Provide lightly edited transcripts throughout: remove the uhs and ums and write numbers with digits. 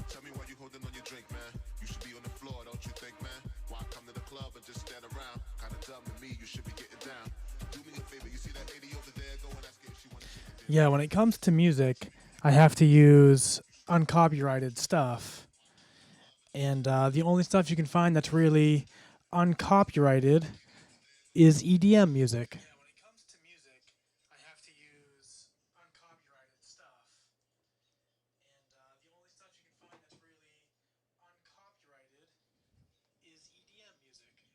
Tell me why you holding on your drink, man. You should be on the floor, don't you think, man? Why come to the club and just stand around? Kinda dumb to me, you should be getting down. Do me a favor, you see that lady over there? Go and ask her if she wants to. Yeah, when it comes to music, I have to use uncopyrighted stuff. And the only stuff you can find that's really uncopyrighted is EDM music. Yeah, when it comes to music, I have to use uncopyrighted stuff. And the only stuff you can find that's really uncopyrighted is EDM music.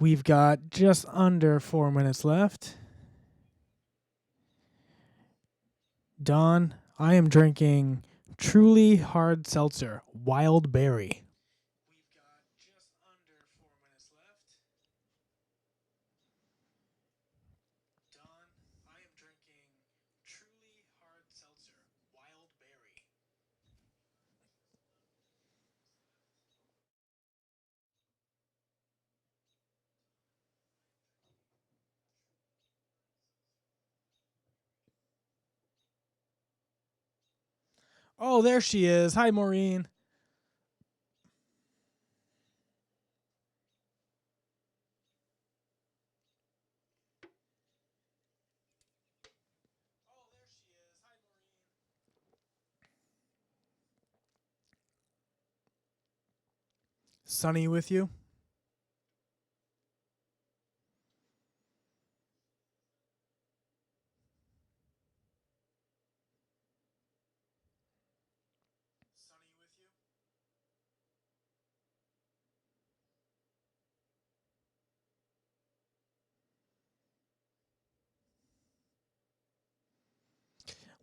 We've got just under 4 minutes left. Don, I am drinking Truly Hard Seltzer, Wild Berry. We've got just under 4 minutes left. Don, I am drinking Truly Hard Seltzer, Wild Berry. Oh, there she is. Hi, Maureen. Sunny with you? We are up to 26 teams, which is what we had last week. I would like to see 40 plus, but who knows? It may not happen, and that's okay as long as everybody has fun.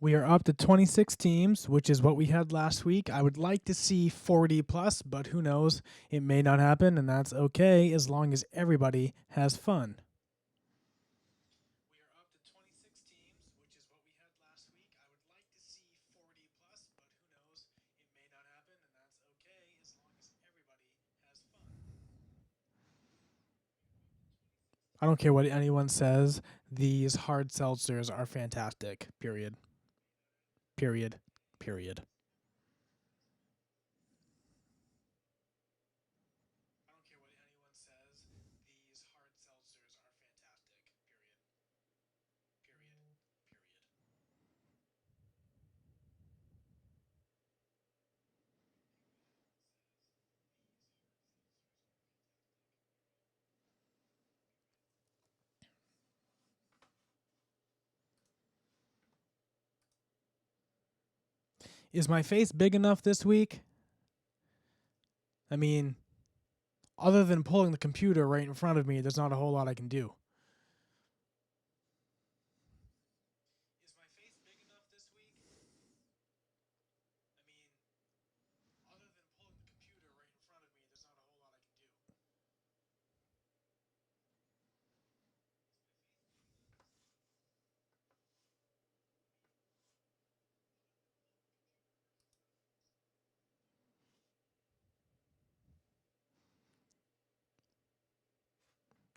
We are up to 26 teams, which is what we had last week. I would like to see 40 plus, but who knows? It may not happen, and that's okay as long as everybody has fun. I don't care what anyone says. These hard seltzers are fantastic. Period. Period. Period. I don't care what anyone says. These hard seltzers are fantastic. Period. Period. Period. Is my face big enough this week? I mean, other than pulling the computer right in front of me, there's not a whole lot I can do. Is my face big enough this week? I mean, other than pulling the computer right in front of me, there's not a whole lot I can do.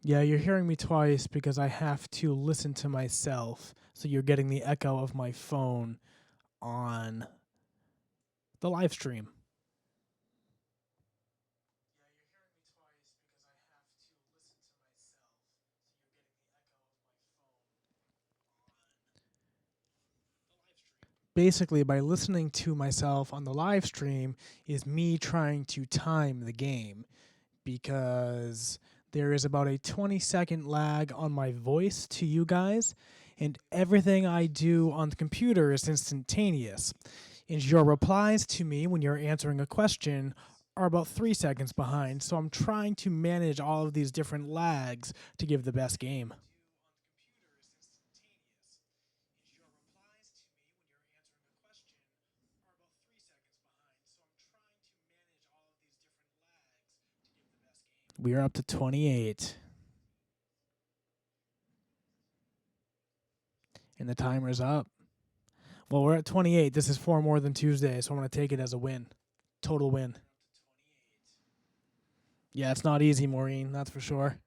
Yeah, you're hearing me twice because I have to listen to myself. So you're getting the echo of my phone on the live stream. Basically, by listening to myself on the live stream is me trying to time the game because there is about a 20-second lag on my voice to you guys, and everything I do on the computer is instantaneous. And your replies to me when you're answering a question are about 3 seconds behind, so I'm trying to manage all of these different lags to give the best game. We are up to 28. And the timer's up. Well, we're at 28. This is 4 more than Tuesday, so I'm going to take it as a win. Total win. Yeah, it's not easy, Maureen, that's for sure.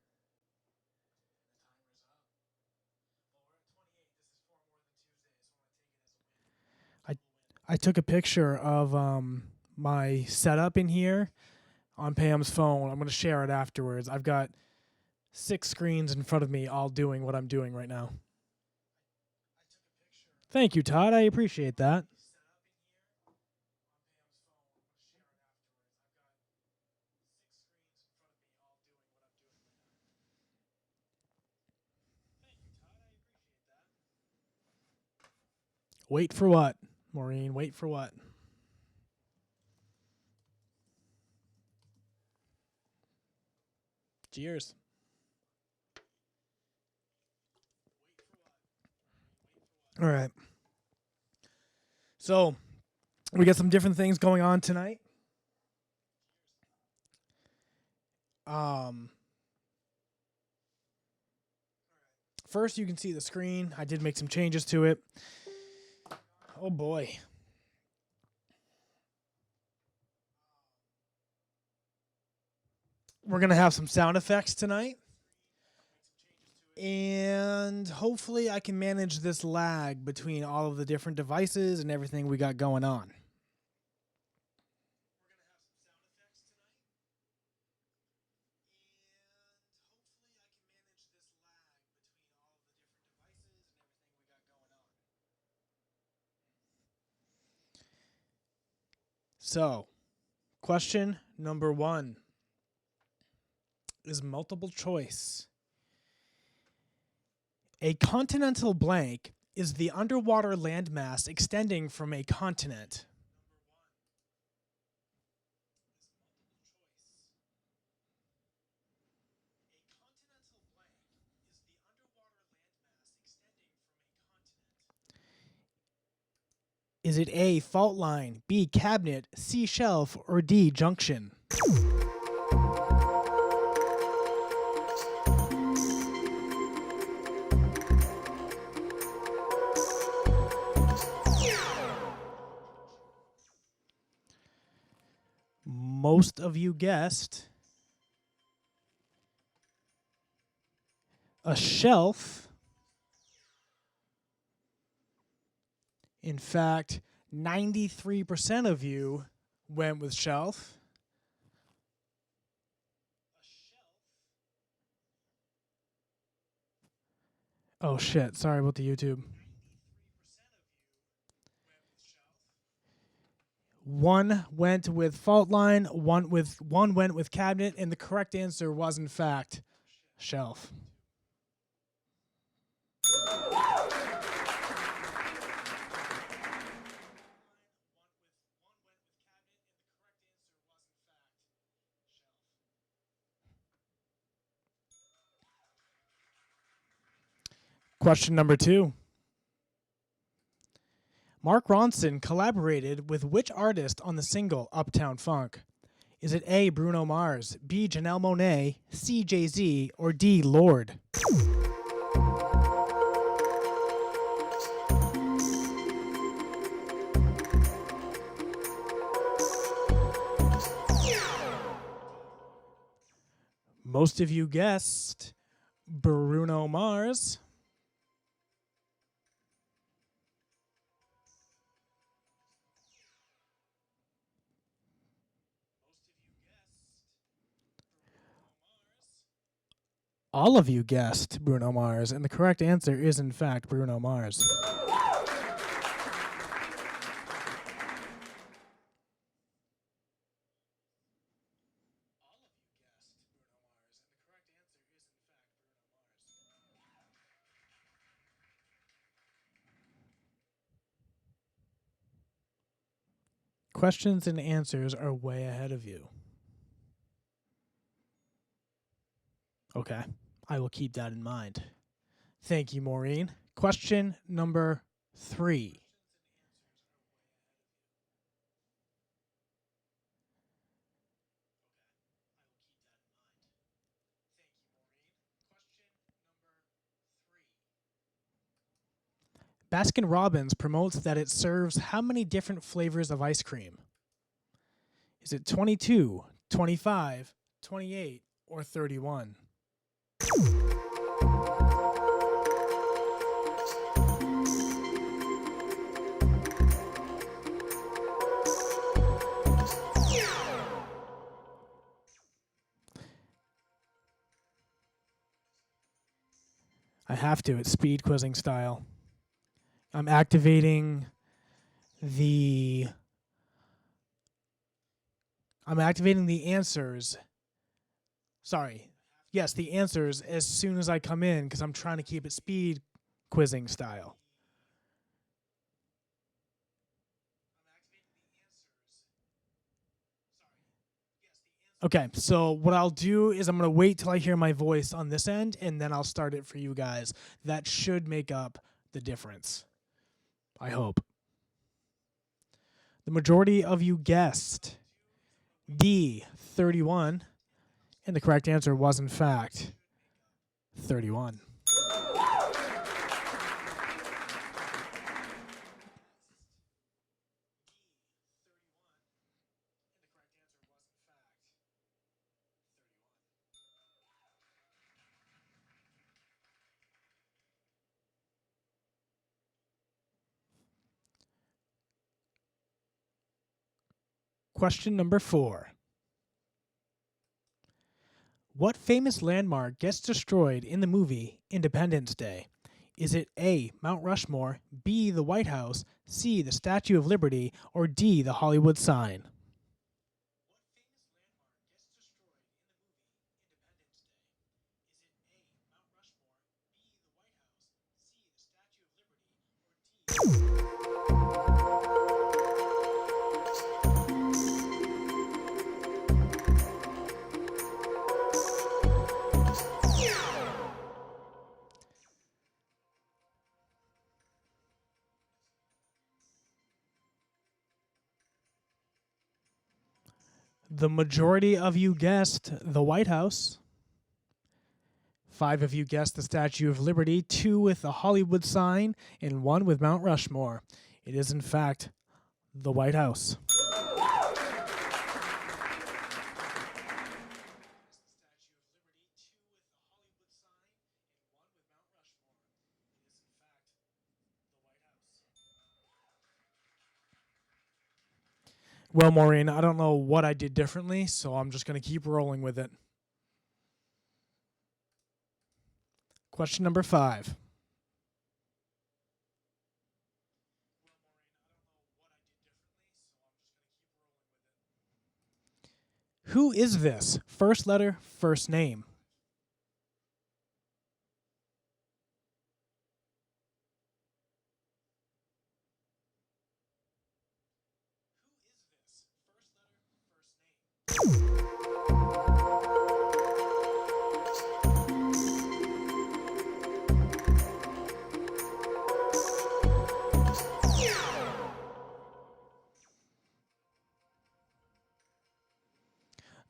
I took a picture of my setup in here on Pam's phone. I'm going to share it afterwards. I've got 6 screens in front of me all doing what I'm doing right now. Thank you, Todd. I appreciate that. Wait for what, Maureen? Wait for what? Cheers. All right. So, we got some different things going on tonight. First, you can see the screen. I did make some changes to it. Oh boy. We're going to have some sound effects tonight. And hopefully I can manage this lag between all of the different devices and everything we got going on. So, question number 1 is multiple choice. A continental blank is the underwater landmass extending from a continent. Is it A, fault line, B, cabinet, C, shelf, or D, junction? Most of you guessed a shelf. In fact, 93% of you went with shelf. Oh shit, sorry about the YouTube. 1 went with fault line, 1 went with cabinet, and the correct answer was in fact shelf. Question number 2. Mark Ronson collaborated with which artist on the single Uptown Funk? Is it A, Bruno Mars, B, Janelle Monáe, C, Jay-Z, or D, Lorde? Most of you guessed Bruno Mars. All of you guessed Bruno Mars, and the correct answer is in fact Bruno Mars. Questions and answers are way ahead of you. Okay, I will keep that in mind. Thank you, Maureen. Question number 3. Baskin Robbins promotes that it serves how many different flavors of ice cream? Is it 22, 25, 28 or 31? I have to. It's speed quizzing style. I'm activating the answers. Sorry. Yes, the answers as soon as I come in because I'm trying to keep it speed quizzing style. Okay, so what I'll do is I'm going to wait till I hear my voice on this end, and then I'll start it for you guys. That should make up the difference. I hope. The majority of you guessed D, 31, and the correct answer was, in fact, 31. Question number 4. What famous landmark gets destroyed in the movie Independence Day? Is it A, Mount Rushmore, B, the White House, C, the Statue of Liberty, or D, the Hollywood sign? The majority of you guessed the White House. 5 of you guessed the Statue of Liberty, 2 with the Hollywood sign, and 1 with Mount Rushmore. It is, in fact, the White House. Well, Maureen, I don't know what I did differently, so I'm just going to keep rolling with it. Question number 5. Who is this? First letter, first name.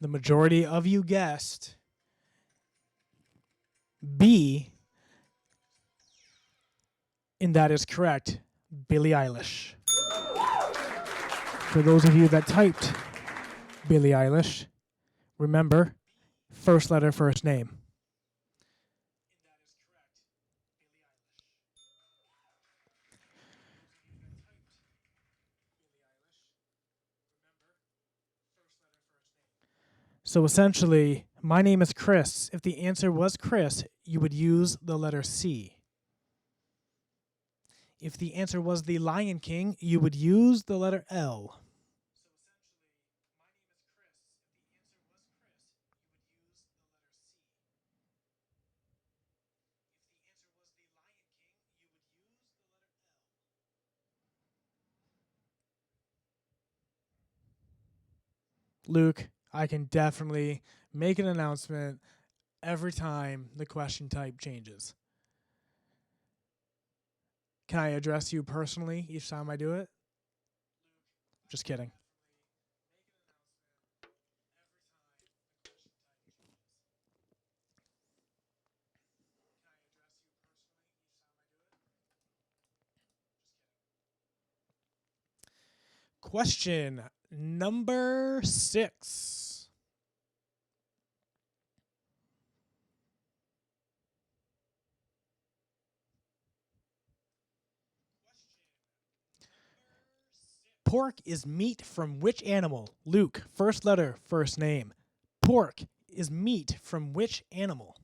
The majority of you guessed B, and that is correct, Billie Eilish. For those of you that typed Billie Eilish, remember, first letter, first name. So essentially, my name is Chris. If the answer was Chris, you would use the letter C. If the answer was the Lion King, you would use the letter L. Luke, I can definitely make an announcement every time the question type changes. Can I address you personally each time I do it? Just kidding. Question number 6. Pork is meat from which animal? Luke, first letter, first name. Pork is meat from which animal?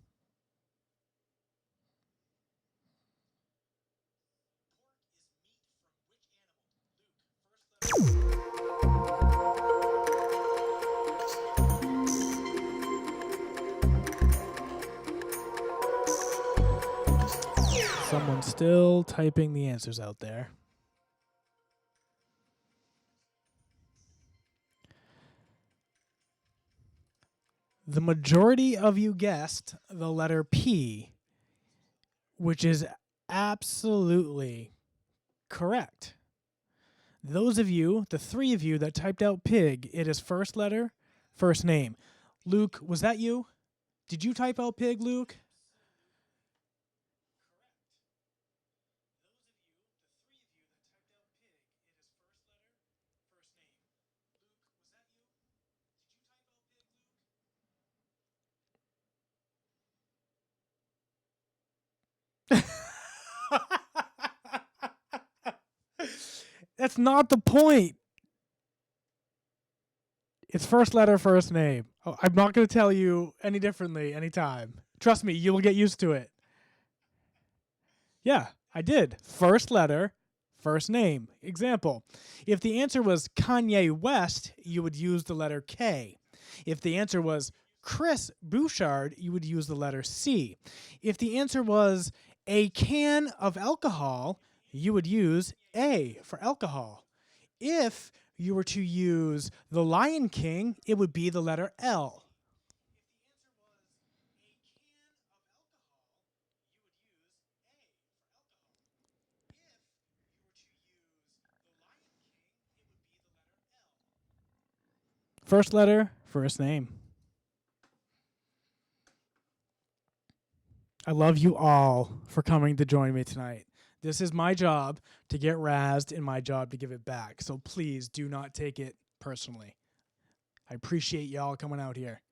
Someone's still typing the answers out there. The majority of you guessed the letter P, which is absolutely correct. Those of you, the three of you that typed out pig, it is first letter, first name. Luke, was that you? Did you type out pig, Luke? That's not the point. It's first letter, first name. Oh, I'm not going to tell you any differently anytime. Trust me, you will get used to it. Yeah, I did. First letter, first name. Example. If the answer was Kanye West, you would use the letter K. If the answer was Chris Bouchard, you would use the letter C. If the answer was a can of alcohol, you would use A for alcohol. If you were to use the Lion King, it would be the letter L. First letter, first name. I love you all for coming to join me tonight. This is my job to get razzed and my job to give it back. So please do not take it personally. I appreciate y'all coming out here.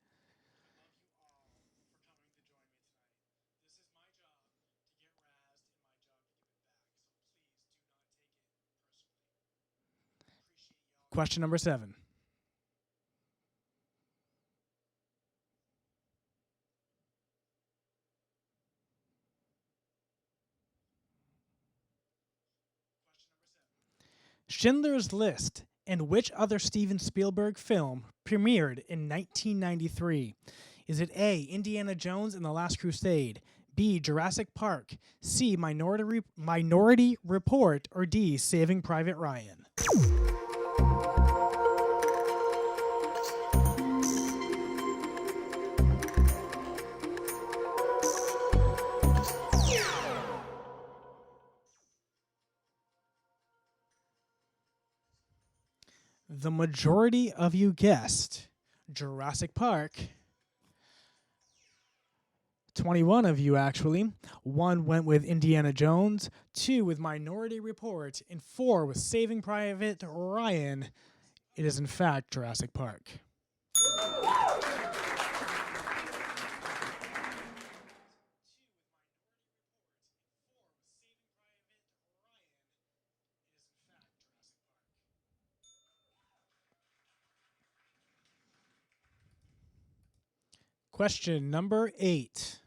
Question number 7. Schindler's List and which other Steven Spielberg film premiered in 1993? Is it A, Indiana Jones and the Last Crusade, B, Jurassic Park, C, Minority Report, or D, Saving Private Ryan? The majority of you guessed Jurassic Park. 21 of you, actually. 1 went with Indiana Jones, 2 with Minority Report, and 4 with Saving Private Ryan. It is, in fact, Jurassic Park. Question number 8.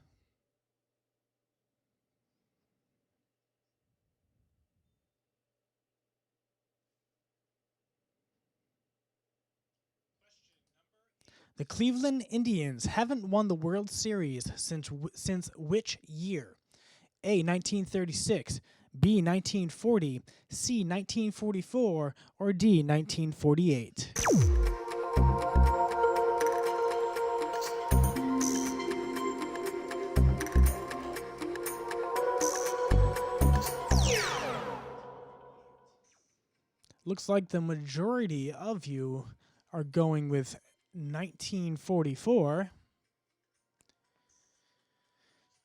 The Cleveland Indians haven't won the World Series since which year? A, 1936, B, 1940, C, 1944, or D, 1948? Looks like the majority of you are going with 1944.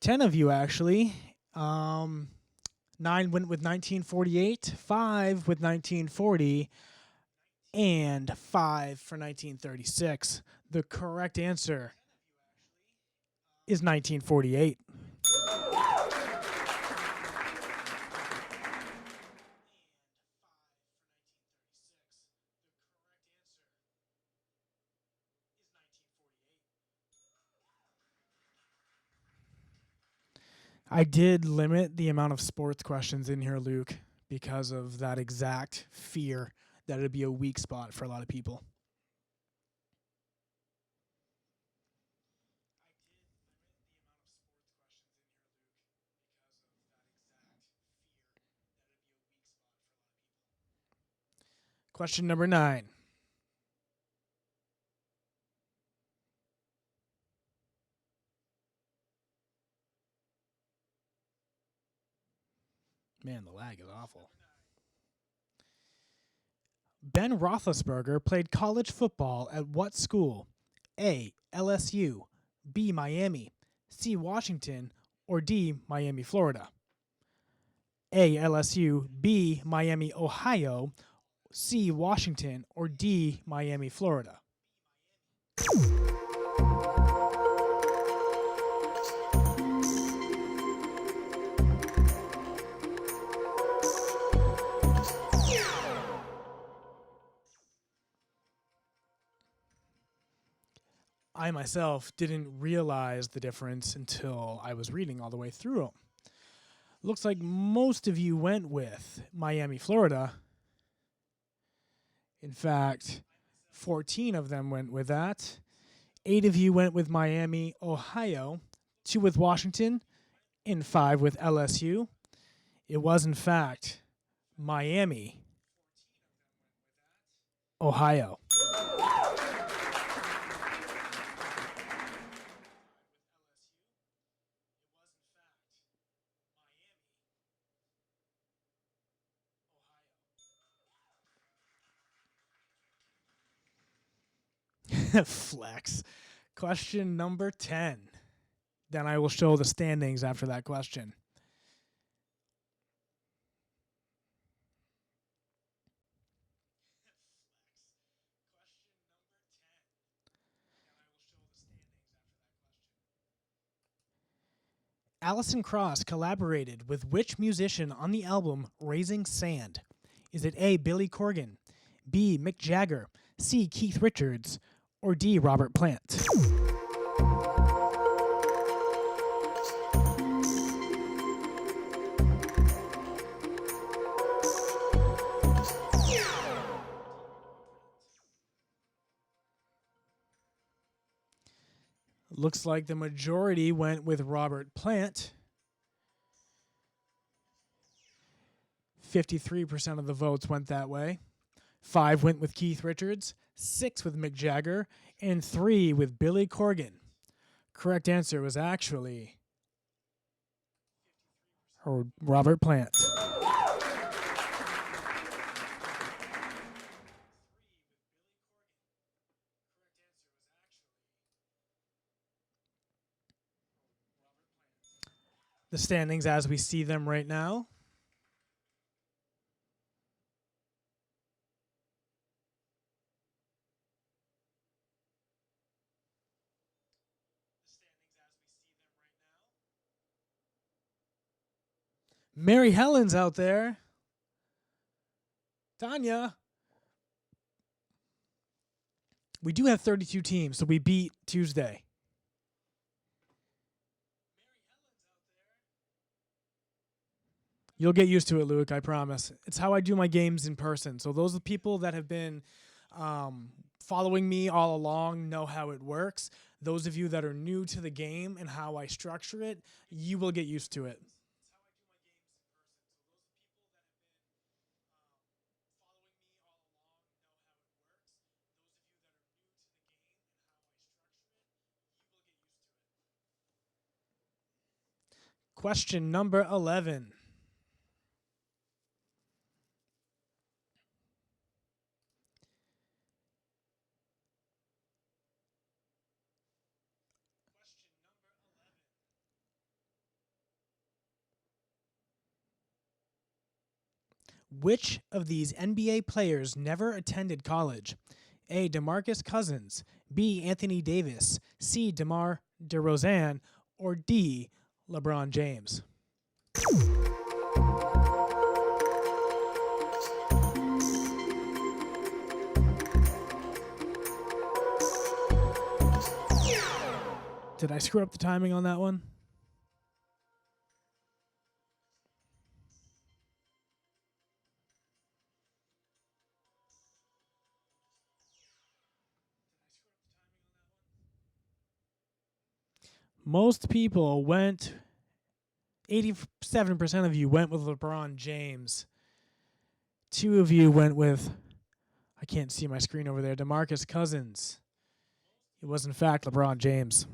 10 of you, actually. 9 went with 1948, 5 with 1940, and 5 for 1936. The correct answer is 1948. I did limit the amount of sports questions in here, Luke, because of that exact fear that it'd be a weak spot for a lot of people. Question number 9. Man, the lag is awful. Ben Roethlisberger played college football at what school? A. LSU, B. Miami, C. Washington, or D. Miami, Florida? A. LSU, B. Miami, Ohio, C. Washington, or D. Miami, Florida? I myself didn't realize the difference until I was reading all the way through them. Looks like most of you went with Miami, Florida. In fact, 14 of them went with that. 8 of you went with Miami, Ohio, 2 with Washington, and 5 with LSU. It was, in fact, Miami, Ohio. Flex. Question number 10. Then I will show the standings after that question. Alison Krauss collaborated with which musician on the album Raising Sand? Is it A. Billy Corgan, B. Mick Jagger, C. Keith Richards, or D. Robert Plant? Looks like the majority went with Robert Plant. 53% of the votes went that way. 5 went with Keith Richards, 6 with Mick Jagger, and 3 with Billy Corgan. Correct answer was actually Robert Plant. The standings as we see them right now. Mary Helen's out there. Tanya. We do have 32 teams, so we beat Tuesday. You'll get used to it, Luke, I promise. It's how I do my games in person. So those are the people that have been following me all along know how it works. Those of you that are new to the game and how I structure it, you will get used to it. Question number 11. Which of these NBA players never attended college? A. DeMarcus Cousins, B. Anthony Davis, C. DeMar DeRozan, or D. LeBron James? Did I screw up the timing on that one? Most people went, 87% of you went with LeBron James. 2 of you went with, I can't see my screen over there, DeMarcus Cousins. It was, in fact, LeBron James.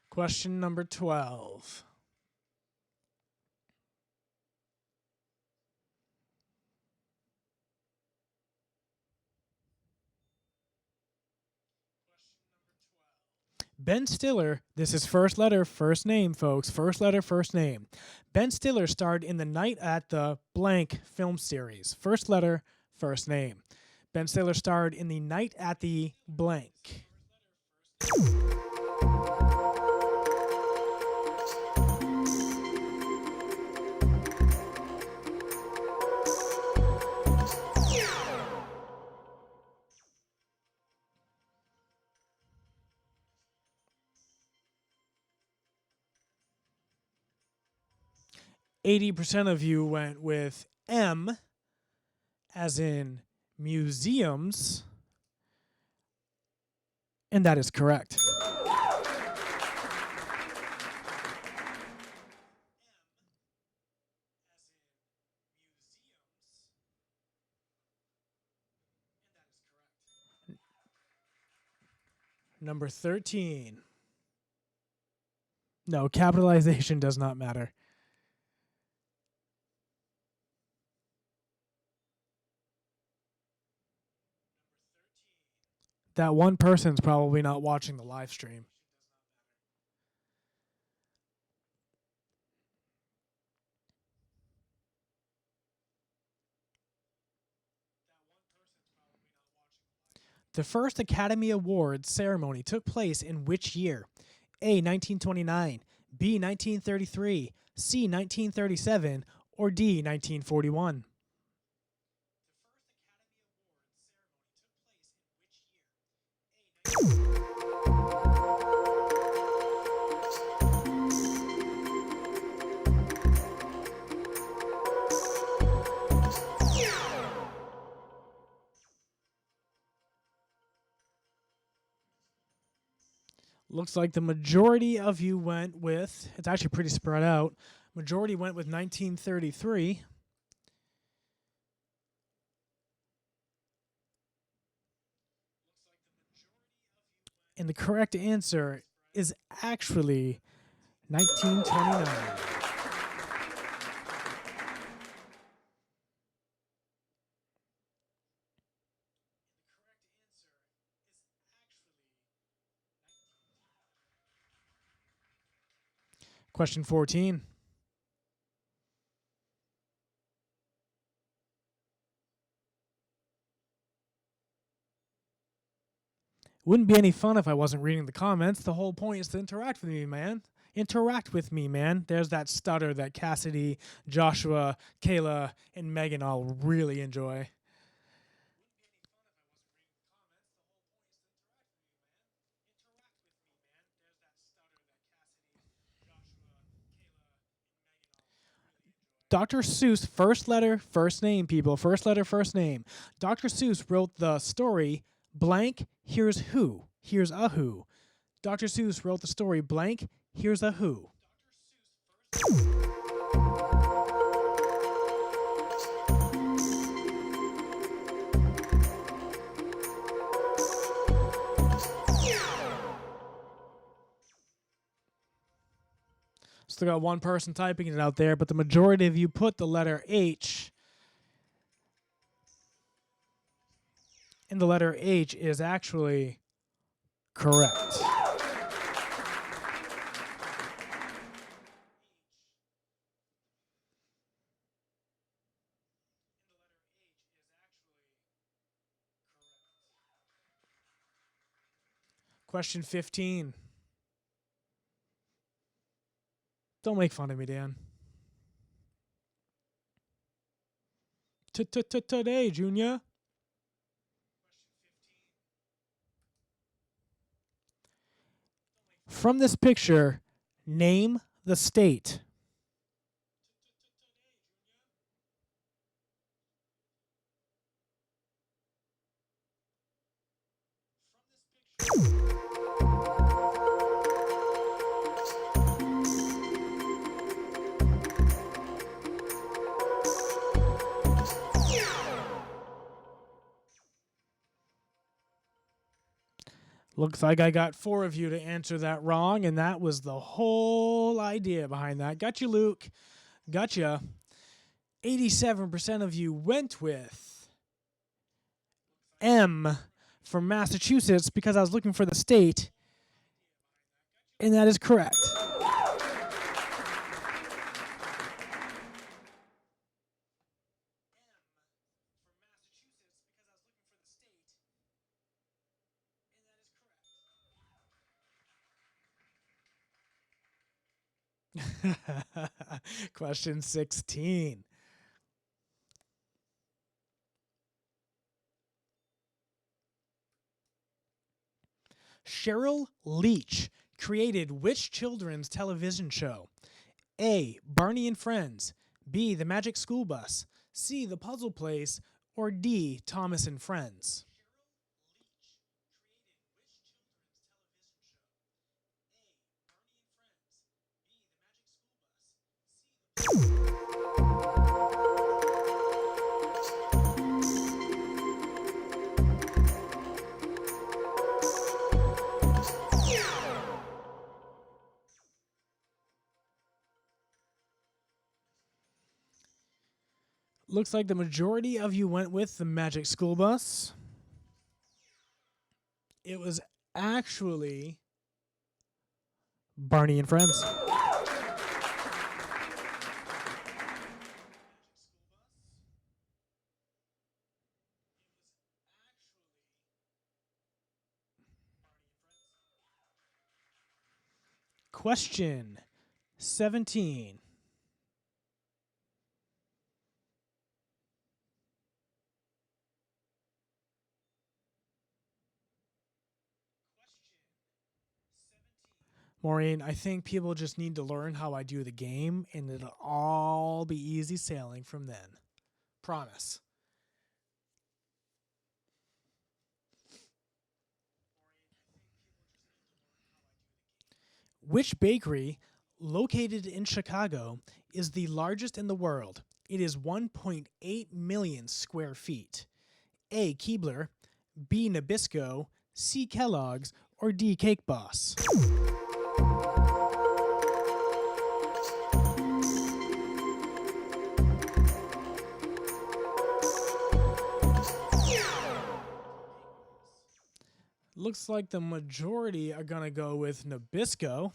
Question number 12. Ben Stiller, this is first letter, first name, folks. First letter, first name. Ben Stiller starred in the Night at the Blank film series. First letter, first name. Ben Stiller starred in the Night at the Blank. %80 of you went with M, as in museums, and that is correct. Number 13. No, capitalization does not matter. That one person's probably not watching the live stream. The first Academy Awards ceremony took place in which year? A, 1929, B, 1933, C, 1937, or D, 1941? Looks like the majority of you went with, it's actually pretty spread out, majority went with 1933. And the correct answer is actually 1929. Question 14. Wouldn't be any fun if I wasn't reading the comments. The whole point is to interact with me, man. Interact with me, man. There's that stutter that Cassidy, Joshua, Kayla, and Megan all really enjoy. Dr. Seuss, first letter, first name, people. First letter, first name. Dr. Seuss wrote the story, blank, here's who. Here's a who. Dr. Seuss wrote the story, blank, here's a who. Still got one person typing it out there, but the majority of you put the letter H. And the letter H is actually correct. Question 15. Don't make fun of me, Dan. Today, Junior. From this picture, name the state. Looks like I got 4 of you to answer that wrong, and that was the whole idea behind that. Got you, Luke. Gotcha. 87% of you went with M from Massachusetts because I was looking for the state, and that is correct. Question 16. Cheryl Leach created which children's television show? A. Barney and Friends. B. The Magic School Bus. C. The Puzzle Place. Or D. Thomas and Friends. Looks like the majority of you went with the Magic School Bus. It was actually Barney and Friends. Question 17. Maureen, I think people just need to learn how I do the game, and it'll all be easy sailing from then. Promise. Which bakery, located in Chicago, is the largest in the world? It is 1.8 million square feet. A. Keebler, B. Nabisco, C. Kellogg's, or D. Cake Boss. Looks like the majority are going to go with Nabisco.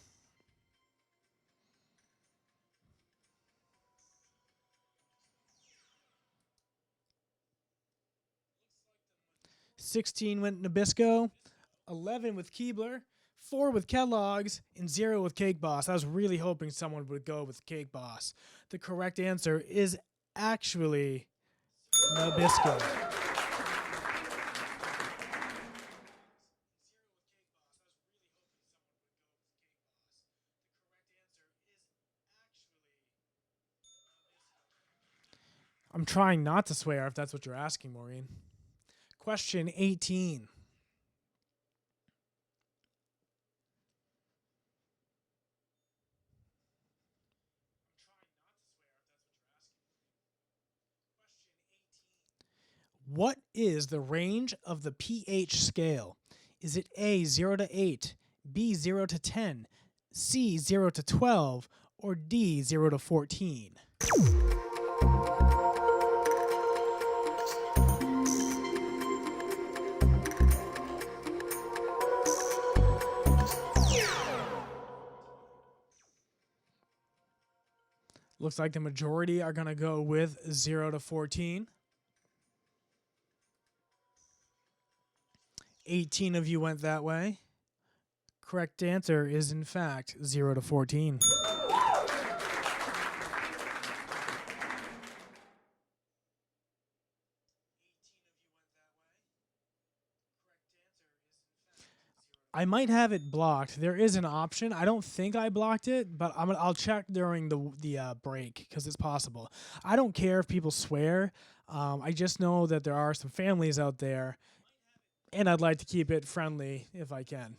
$16 went Nabisco, 11 with Keebler, 4 with Kellogg's, and 0 with Cake Boss. I was really hoping someone would go with Cake Boss. The correct answer is actually Nabisco. I'm trying not to swear if that's what you're asking, Maureen. Question 18. What is the range of the pH scale? Is it A, 0 to 8, B, 0 to 10, C, 0 to 12, or D, 0 to 14? Looks like the majority are going to go with 0 to 14. 18 of you went that way. Correct answer is, in fact, 0 to 14. I might have it blocked. There is an option. I don't think I blocked it, but I'll check during the break because it's possible. I don't care if people swear. I just know that there are some families out there, and I'd like to keep it friendly if I can.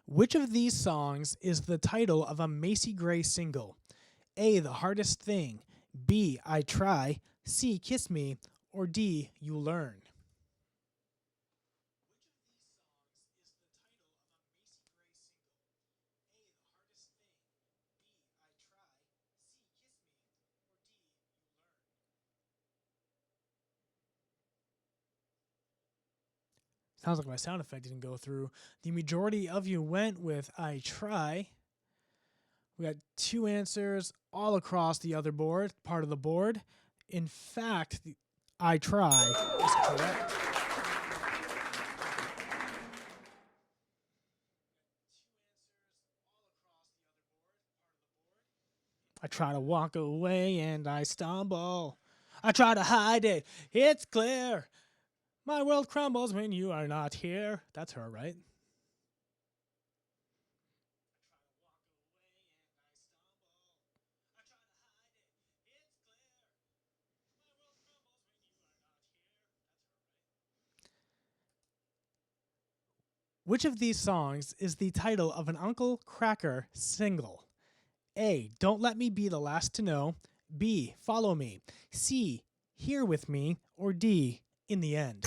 Which of these songs is the title of a Macy Gray single? A. The Hardest Thing. B. I Try. C. Kiss Me. Or D. You Learn. Sounds like my sound effect didn't go through. The majority of you went with I Try. We got two answers all across the other board, part of the board. In fact, the I Try is correct. I try to walk away and I stumble. I try to hide it. It's clear. My world crumbles when you are not here. That's her, right? Which of these songs is the title of an Uncle Kracker single? A. Don't Let Me Be the Last to Know. B. Follow Me. C. Here With Me. Or D. In the End.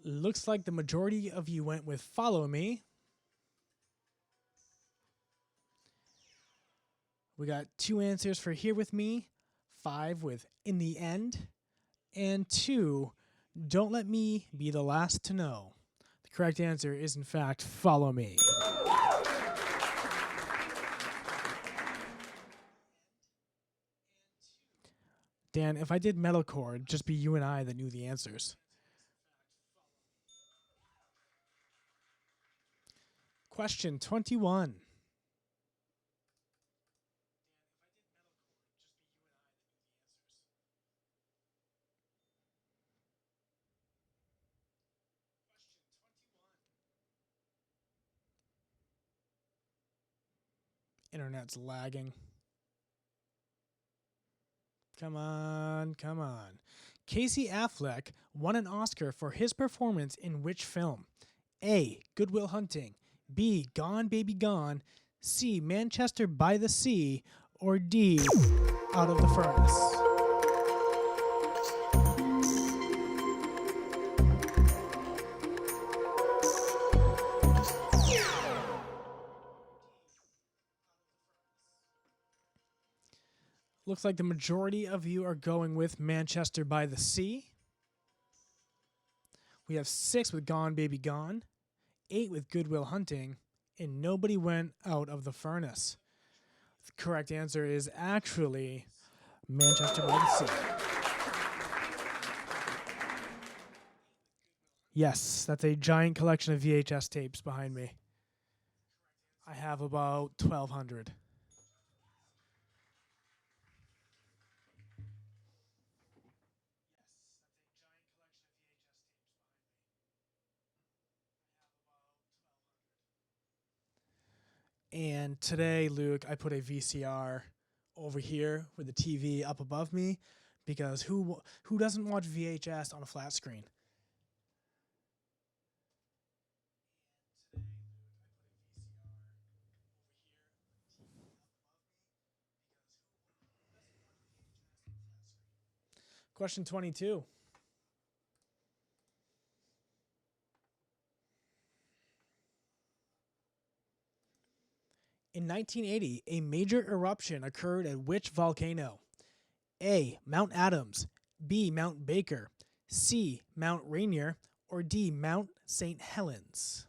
Looks like the majority of you went with Follow Me. We got two answers for Here With Me, 5 with In the End, and 2, Don't Let Me Be the Last to Know. The correct answer is, in fact, Follow Me. Dan, if I did metalcore, it'd just be you and I that knew the answers. Question 21. Internet's lagging. Come on, come on. Casey Affleck won an Oscar for his performance in which film? A. Good Will Hunting. B. Gone Baby Gone. C. Manchester by the Sea. Or D. Out of the Furnace. Looks like the majority of you are going with Manchester by the Sea. We have 6 with Gone Baby Gone, 8 with Good Will Hunting, and nobody went Out of the Furnace. The correct answer is actually Manchester by the Sea. Yes, that's a giant collection of VHS tapes behind me. I have about 1,200. And today, Luke, I put a VCR over here with the TV up above me because who doesn't watch VHS on a flat screen? Question 22. In 1980, a major eruption occurred at which volcano? A. Mount Adams. B. Mount Baker. C. Mount Rainier. Or D. Mount St. Helens.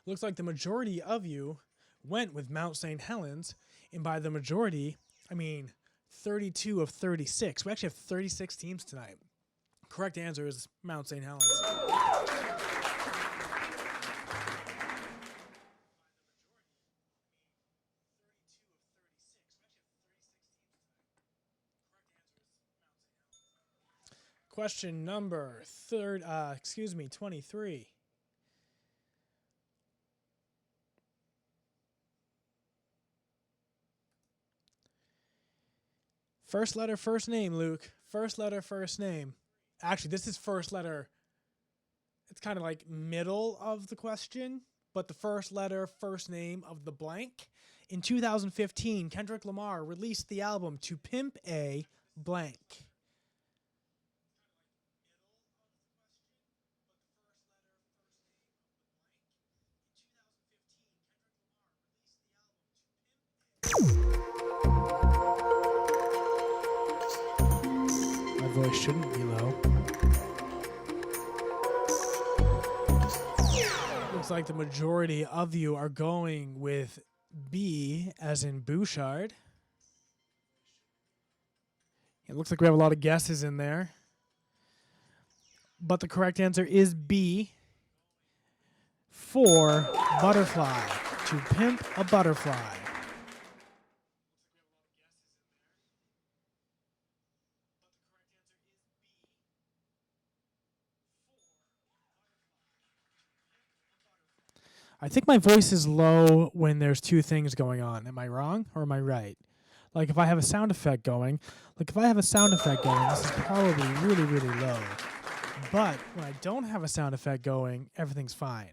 Looks like the majority of you went with Mount St. Helens, and by the majority, I mean 32 of 36. We actually have 36 teams tonight. Correct answer is Mount St. Helens. Question number 23. First letter, first name, Luke. First letter, first name. Actually, this is first letter. It's kind of like middle of the question, but the first letter, first name of the blank. In 2015, Kendrick Lamar released the album To Pimp a Blank. My voice shouldn't be low. Looks like the majority of you are going with B as in Bouchard. It looks like we have a lot of guesses in there. But the correct answer is B for butterfly. To pimp a butterfly. I think my voice is low when there's two things going on. Am I wrong or am I right? Like if I have a sound effect going, this is probably really, really low. But when I don't have a sound effect going, everything's fine.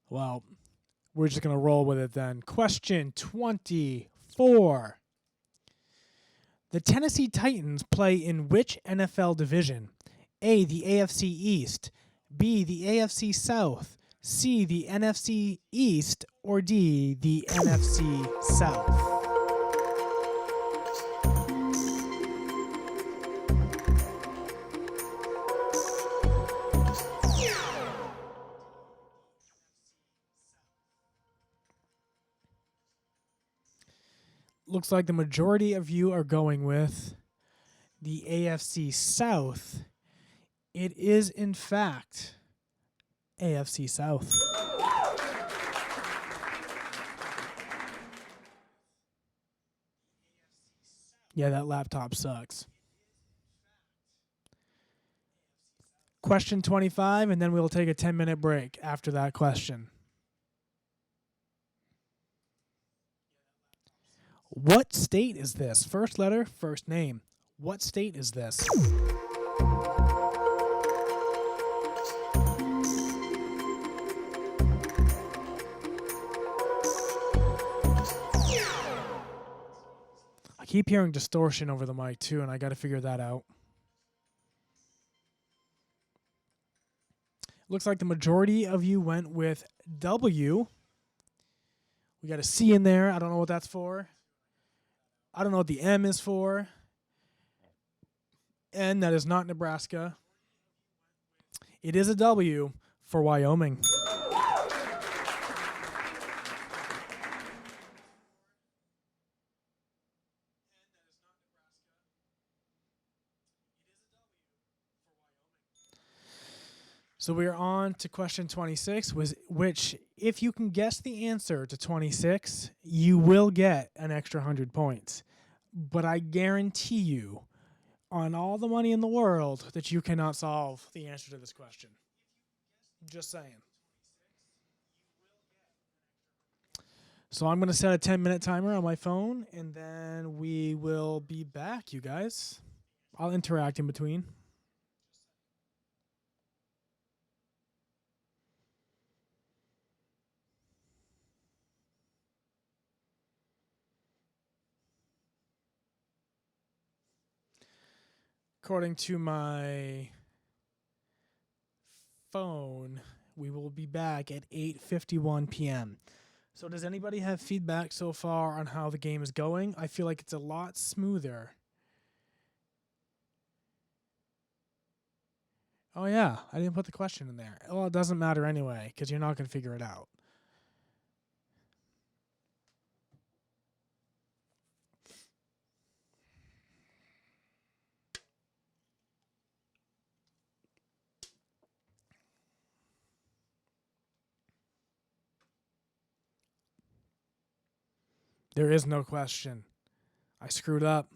Well, we're just going to roll with it then. Question 24. The Tennessee Titans play in which NFL division? A, the AFC East, B, the AFC South, C, the NFC East, or D, the NFC South? Looks like the majority of you are going with the AFC South. It is, in fact, AFC South. Yeah, that laptop sucks. Question 25, and then we'll take a 10-minute break after that question. What state is this? First letter, first name. What state is this? I keep hearing distortion over the mic too, and I got to figure that out. Looks like the majority of you went with W. We got a C in there. I don't know what that's for. I don't know what the M is for. N, that is not Nebraska. It is a W for Wyoming. So we are on to question 26, which, if you can guess the answer to 26, you will get an extra 100 points. But I guarantee you, on all the money in the world, that you cannot solve the answer to this question. Just saying. So I'm going to set a 10-minute timer on my phone, and then we will be back, you guys. I'll interact in between. According to my phone, we will be back at 8:51 p.m. So does anybody have feedback so far on how the game is going? I feel like it's a lot smoother. Oh yeah, I didn't put the question in there. Well, it doesn't matter anyway, because you're not going to figure it out. There is no question. I screwed up.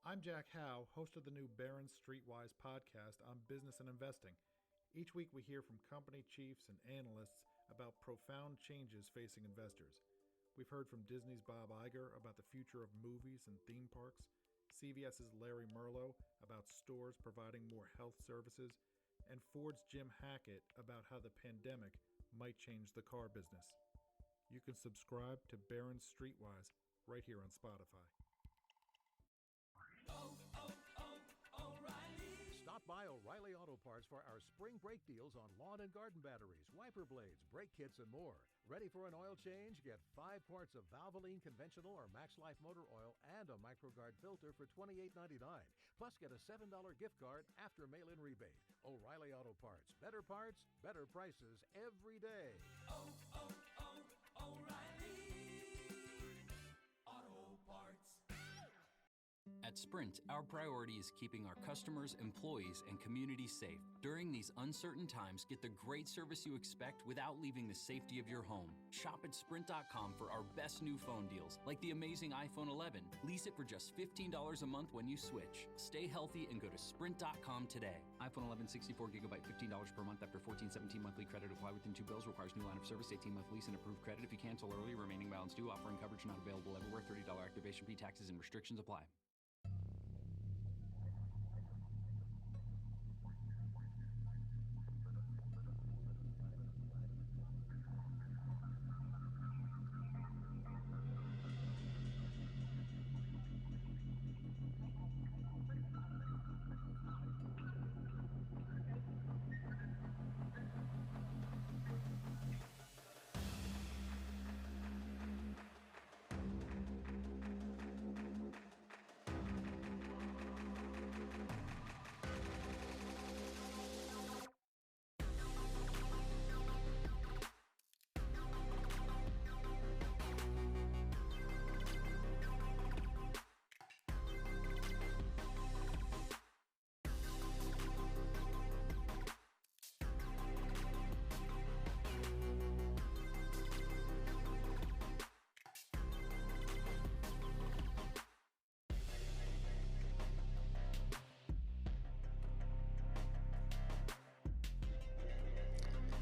I'm Jack Howe, host of the new Barron's Streetwise podcast on business and investing. Each week we hear from company chiefs and analysts about profound changes facing investors. We've heard from Disney's Bob Iger about the future of movies and theme parks, CVS's Larry Merlo about stores providing more health services, and Ford's Jim Hackett about how the pandemic might change the car business. You can subscribe to Barron's Streetwise right here on Spotify. Stop by O'Reilly Auto Parts for our spring break deals on lawn and garden batteries, wiper blades, brake kits, and more. Ready for an oil change? Get 5 quarts of Valvoline conventional or Max Life motor oil and a MicroGuard filter for $28.99. Plus, get a $7 gift card after mail-in rebate. O'Reilly Auto Parts. Better prices every day. O'Reilly Auto Parts. At Sprint, our priority is keeping our customers, employees, and communities safe. During these uncertain times, get the great service you expect without leaving the safety of your home. Shop at Sprint.com for our best new phone deals, like the amazing iPhone 11. Lease it for just $15 a month when you switch. Stay healthy and go to Sprint.com today. iPhone 11 64 gigabyte, $15 per month after 14/17 monthly credit. Apply within 2 bills. Requires new line of service, 18-month lease, and approved credit. If you cancel early, remaining balance due. Offering coverage not available everywhere. $30 activation fee. Taxes and restrictions apply.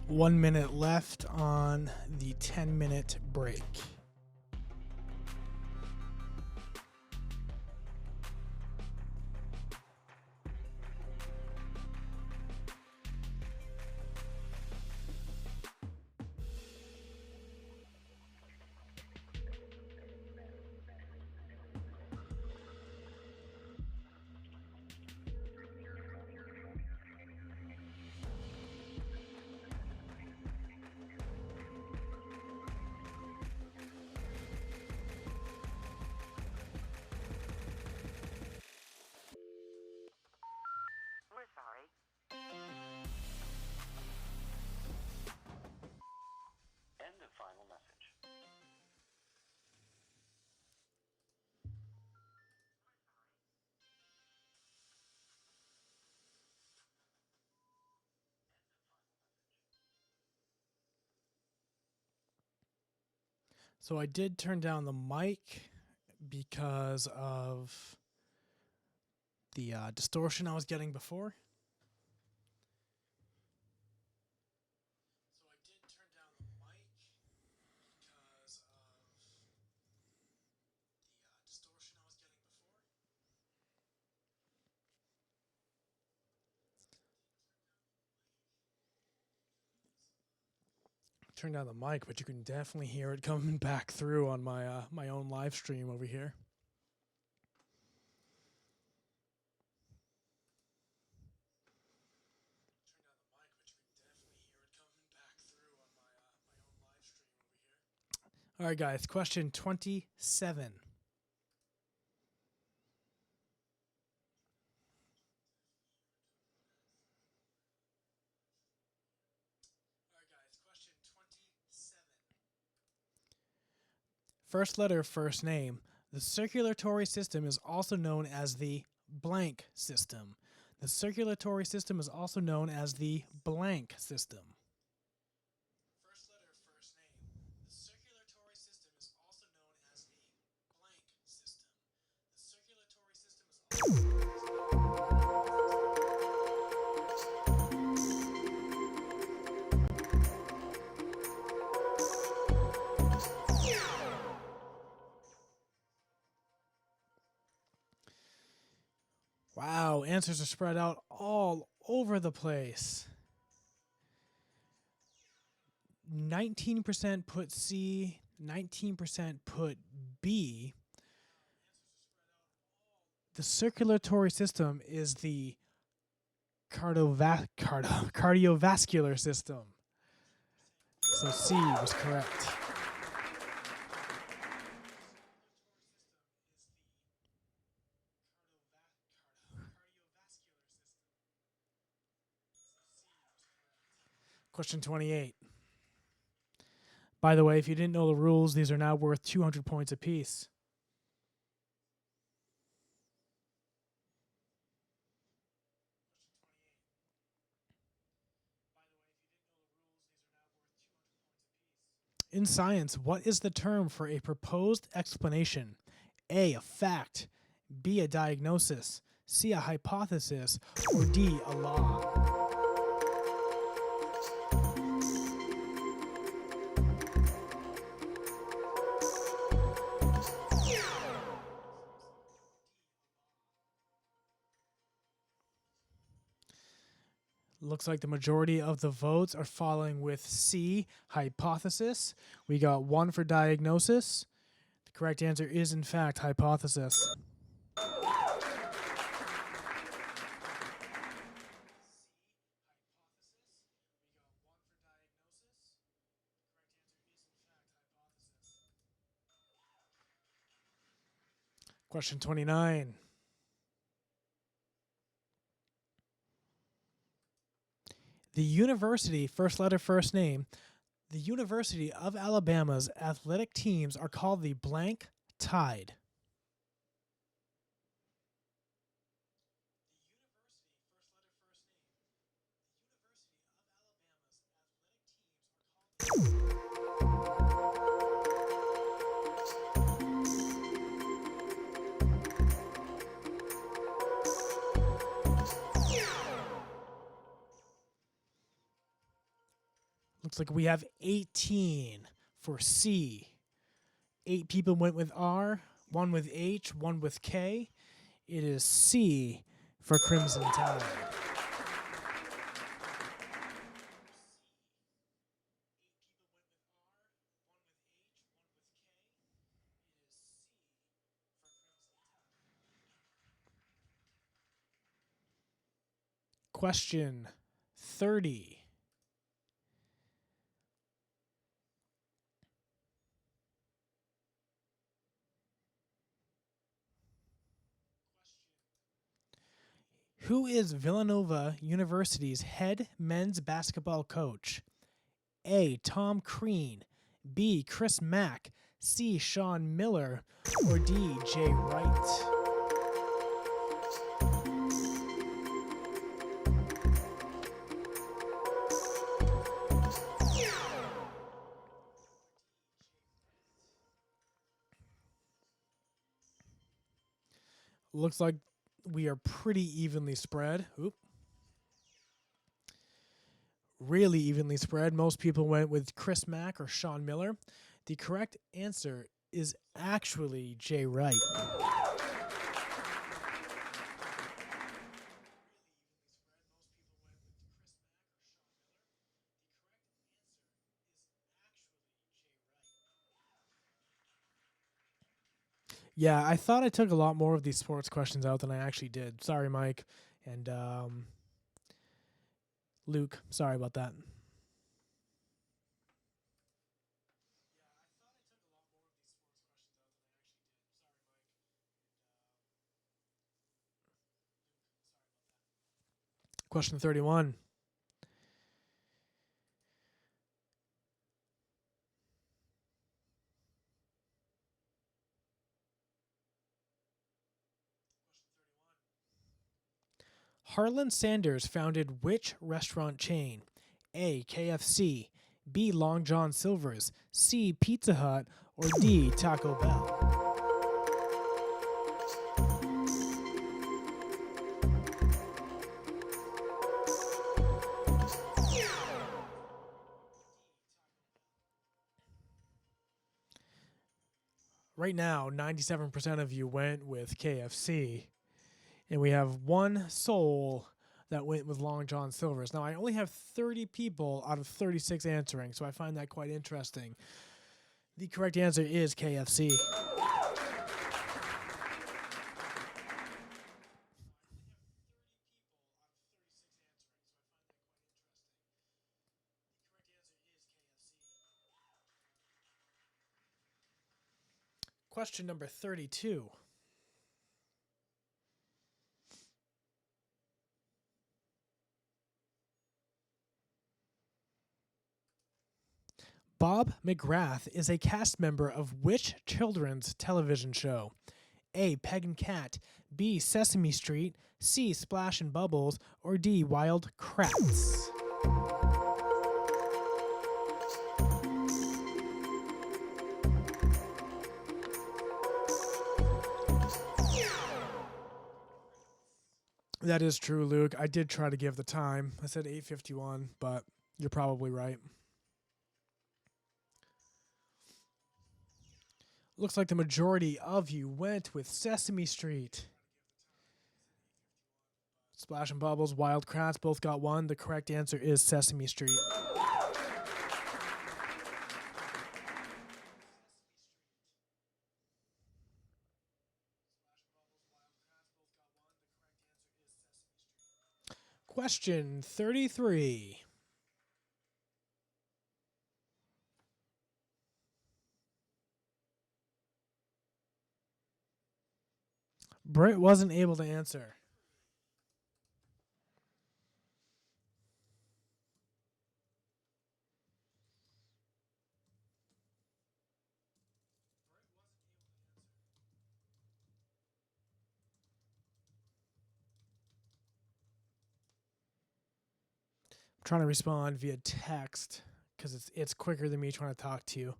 One minute left on the 10-minute break. We're sorry. End of final message. So I did turn down the mic because of the distortion I was getting before. So I did turn down the mic because of the distortion I was getting before. Turned down the mic, but you can definitely hear it coming back through on my my own live stream over here. Turned down the mic, but you can definitely hear it coming back through on my own live stream over here. All right, guys. Question 27. Question 27. First letter, first name. The circulatory system is also known as the blank system. The circulatory system is also known as the blank system. First letter, first name. The circulatory system is also known as the blank system. The circulatory system is also Wow, answers are spread out all over the place. 19% put C, 19% put B. The circulatory system is the cardiovascular system. So C was correct. Question 28. By the way, if you didn't know the rules, these are now worth 200 points apiece. In science, what is the term for a proposed explanation? A fact, B, a diagnosis, C, a hypothesis, or D, a law? Looks like the majority of the votes are falling with C, hypothesis. We got 1 for diagnosis. The correct answer is, in fact, hypothesis. Question 29. The university, first letter, first name, the University of Alabama's athletic teams are called the blank Tide. Looks like we have 18 for C. 8 people went with R, 1 with H, 1 with K. It is C for Crimson Tide. Question 30. Who is Villanova University's head men's basketball coach? A, Tom Crean, B, Chris Mack, C, Sean Miller, or D, Jay Wright? Looks like we are pretty evenly spread. Oop. Really evenly spread. Most people went with Chris Mack or Sean Miller. The correct answer is actually Jay Wright. Yeah, I thought I took a lot more of these sports questions out than I actually did. Sorry, Mike. And Luke, sorry about that. Question 31. Harlan Sanders founded which restaurant chain? A, KFC, B, Long John Silver's, C, Pizza Hut, or D, Taco Bell? Right now, 97% of you went with KFC, and we have one soul that went with Long John Silver's. Now, I only have 30 people out of 36 answering, so I find that quite interesting. The correct answer is KFC. Question number 32. Bob McGrath is a cast member of which children's television show? A. Peg and Cat, B. Sesame Street, C. Splash and Bubbles, or D. Wild Kratts? That is true, Luke. I did try to give the time. I said 8:51, but you're probably right. Looks like the majority of you went with Sesame Street. Splash and Bubbles, Wild Kratts both got one. The correct answer is Sesame Street. Question 33. Britt wasn't able to answer. I'm trying to respond via text because it's quicker than me trying to talk to you.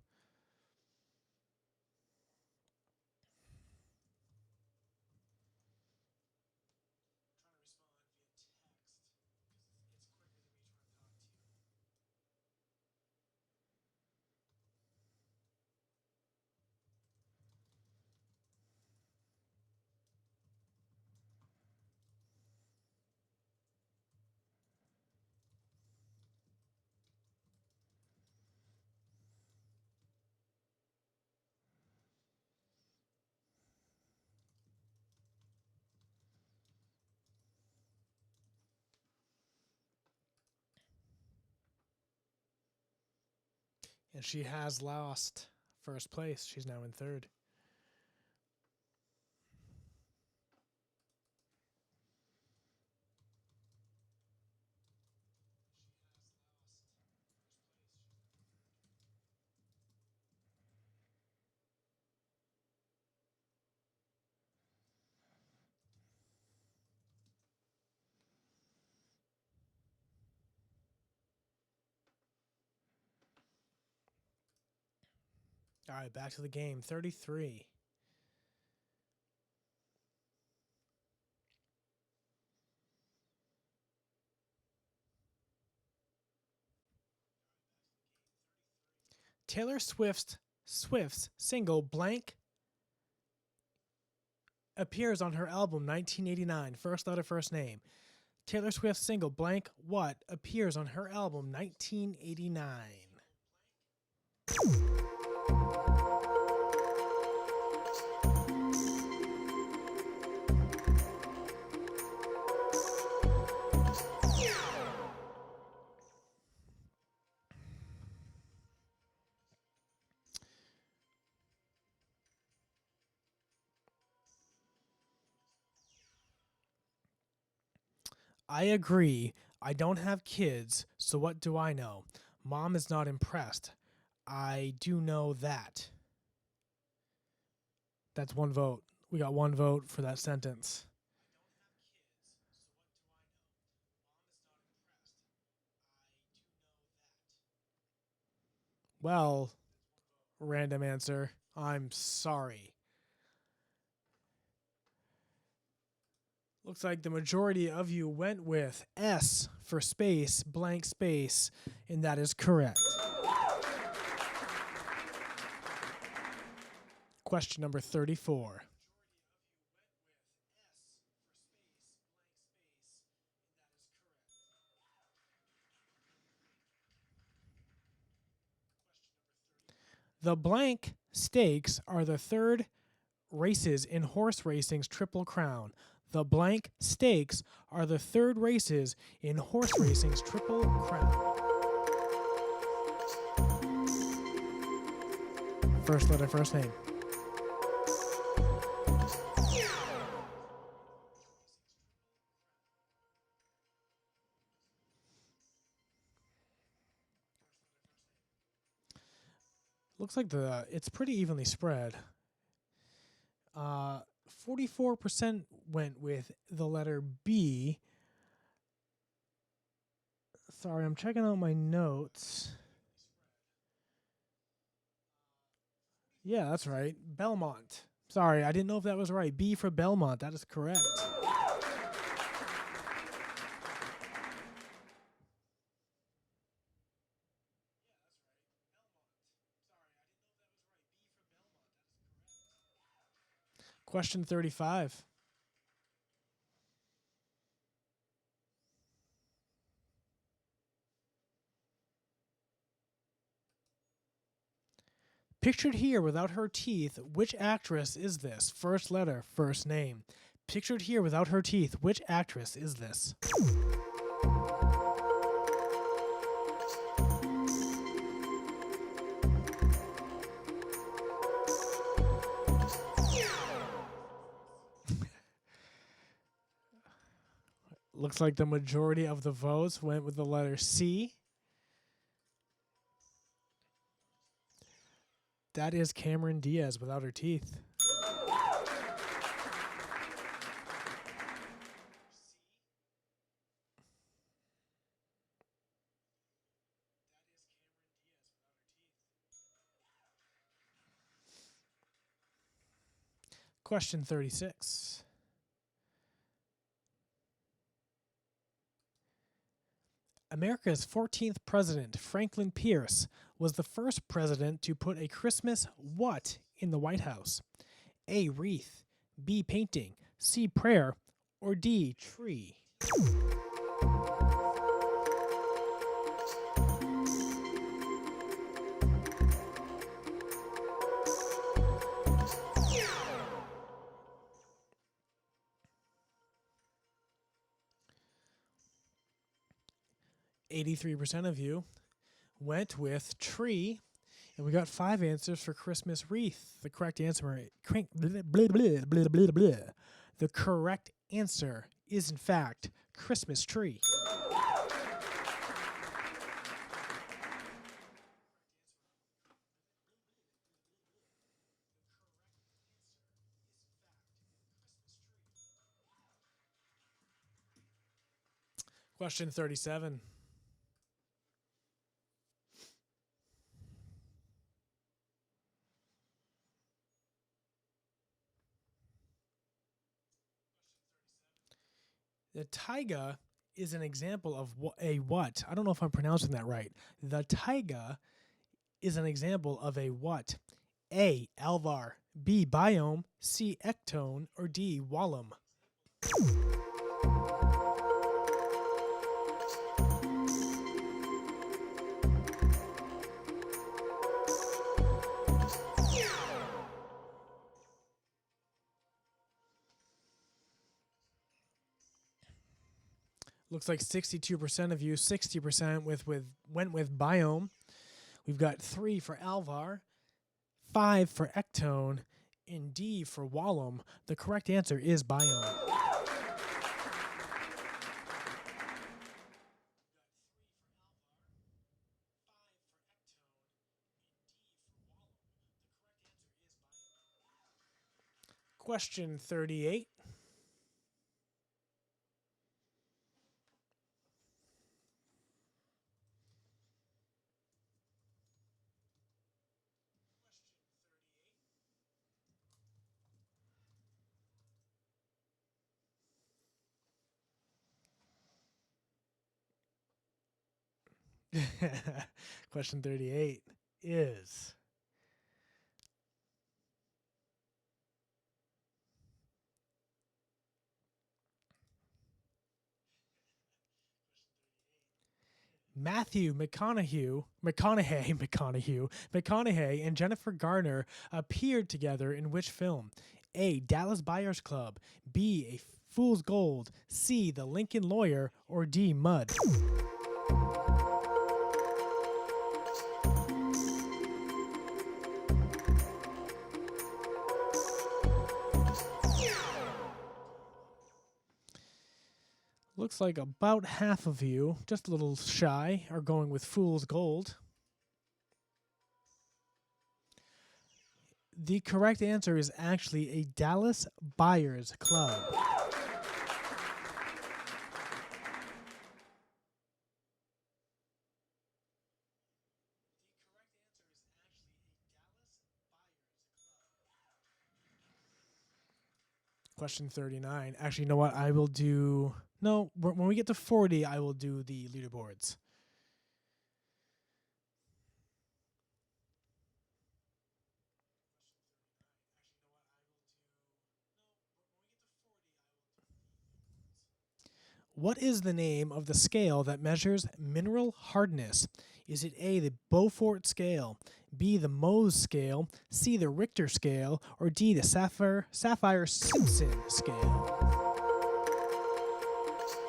And she has lost first place. She's now in third. All right, back to the game. 33. Taylor Swift's single Blank appears on her album 1989. First letter, first name. Taylor Swift's single Blank what appears on her album 1989? I agree. I don't have kids, so what do I know? Mom is not impressed. I do know that. That's one vote. We got one vote for that sentence. Well, random answer. I'm sorry. Looks like the majority of you went with S for space, blank space, and that is correct. Question number 34. The blank stakes are the third races in horse racing's Triple Crown. The blank stakes are the third races in horse racing's Triple Crown. First letter, first name. Looks like it's pretty evenly spread. 44% went with the letter B. Sorry, I'm checking out my notes. Yeah, that's right. Belmont. Sorry, I didn't know if that was right. B for Belmont. That is correct. Question 35. Pictured here without her teeth, which actress is this? First letter, first name. Pictured here without her teeth, which actress is this? Looks like the majority of the votes went with the letter C. That is Cameron Diaz without her teeth. Question 36. America's 14th president, Franklin Pierce, was the first president to put a Christmas what in the White House? A. Wreath, B. Painting, C. Prayer, or D. Tree? %, of you went with tree, and we got 5 answers for Christmas wreath. The correct answer, the correct answer is in fact Christmas tree. Question 37. The taiga is an example of a what? I don't know if I'm pronouncing that right. The taiga is an example of a what? A. Alvar, B. Biome, C. Ectone, or D. Wallum? Looks like 62% of you, 60% went with biome. We've got 3 for Alvar, 5 for Ectone, and D for Wallum. The correct answer is biome. Question 38. Question 38 is: Matthew McConaughey and Jennifer Garner appeared together in which film? A. Dallas Buyers Club, B. A Fool's Gold, C. The Lincoln Lawyer, or D. Mud? Looks like about half of you, just a little shy, are going with Fool's Gold. The correct answer is actually a Dallas Buyers Club. Question 39. Actually, you know what? I will do... No, when we get to 40, I will do the leaderboards. What is the name of the scale that measures mineral hardness? Is it A, the Beaufort scale, B, the Mohs scale, C, the Richter scale, or D, the Saffir-Simpson scale?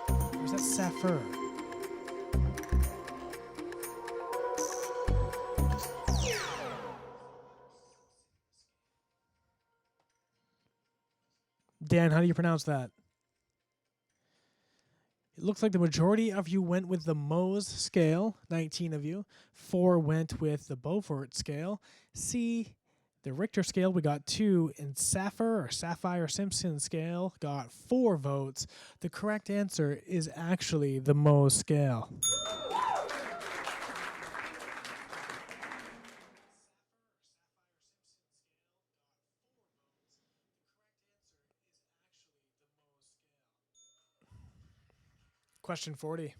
Or is that Saffir? Dan, how do you pronounce that? It looks like the majority of you went with the Mohs scale, 19 of you. 4 went with the Beaufort scale. C, the Richter scale, we got 2. And Saffir-Simpson scale got 4 votes. The correct answer is actually the Mohs scale. Question 40.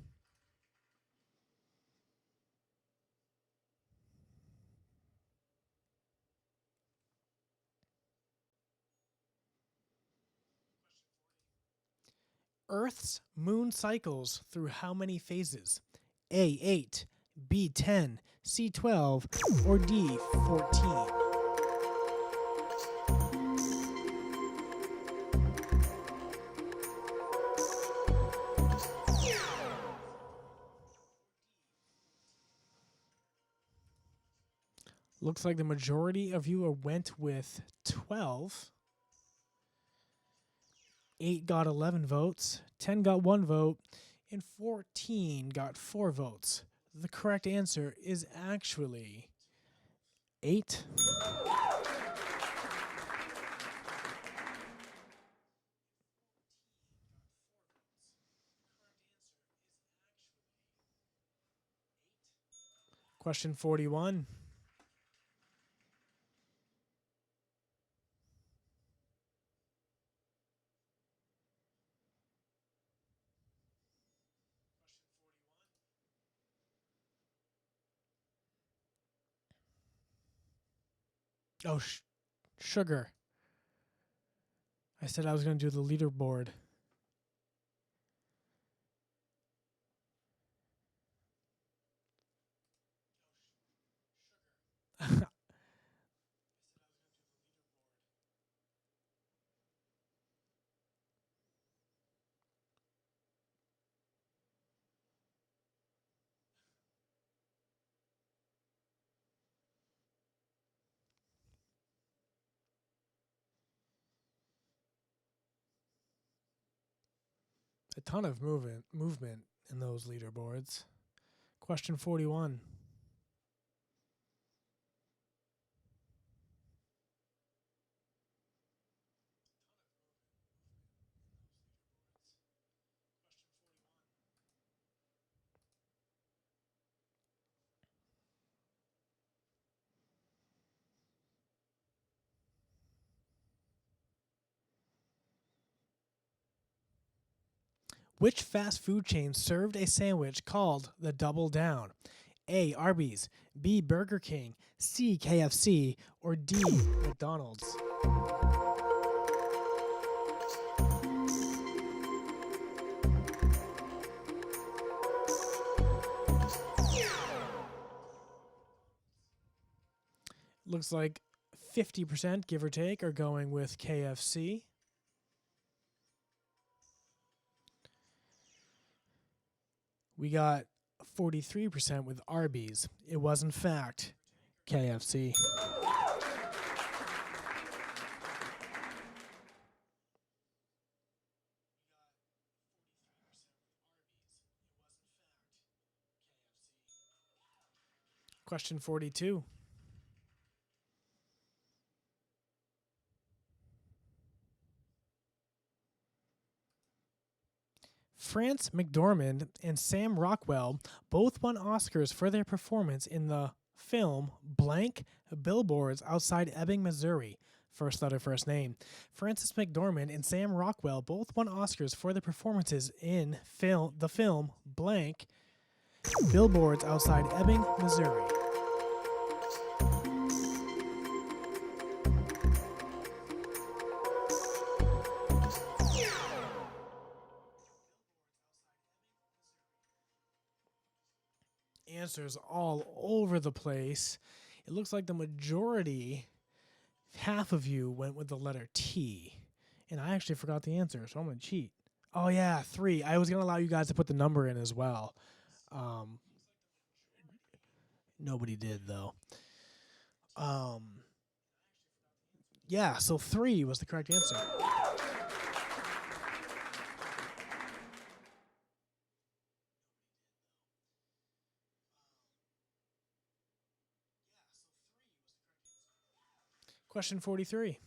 Earth's moon cycles through how many phases? A, 8, B, 10, C, 12, or D, 14? Looks like the majority of you went with 12. 8 got 11 votes, 10 got 1 vote, and 14 got 4 votes. The correct answer is actually 8. Question 41. Oh, sugar. I said I was going to do the leaderboard. A ton of movement in those leaderboards. Question 41. Which fast food chain served a sandwich called the Double Down? A, Arby's, B, Burger King, C, KFC, or D, McDonald's? Looks like 50%, give or take, are going with KFC. We got 43% with Arby's. It was, in fact, KFC. Question 42. France McDormand and Sam Rockwell both won Oscars for their performance in the film Blank Billboards Outside Ebbing, Missouri. First letter, first name. Frances McDormand and Sam Rockwell both won Oscars for their performances in the film Blank Billboards Outside Ebbing, Missouri. Answers all over the place. It looks like the majority, half of you, went with the letter T. And I actually forgot the answer, so I'm going to cheat. Oh, yeah, 3. I was going to allow you guys to put the number in as well. Nobody did, though. Yeah, so 3 was the correct answer. Question 43.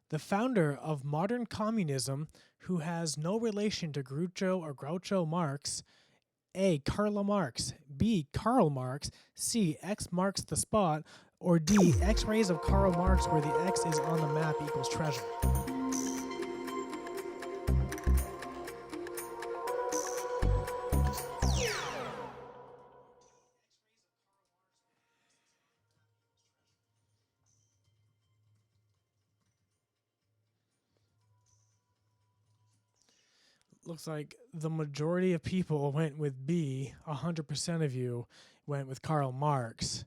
The founder of modern communism, who has no relation to Groucho Marx, A. Karl Marx, B. Karl Marx, C. X marks the spot, or D. X-rays of Karl Marx where the X is on the map equals treasure. Looks like the majority of people went with B. 100% of you went with Karl Marx.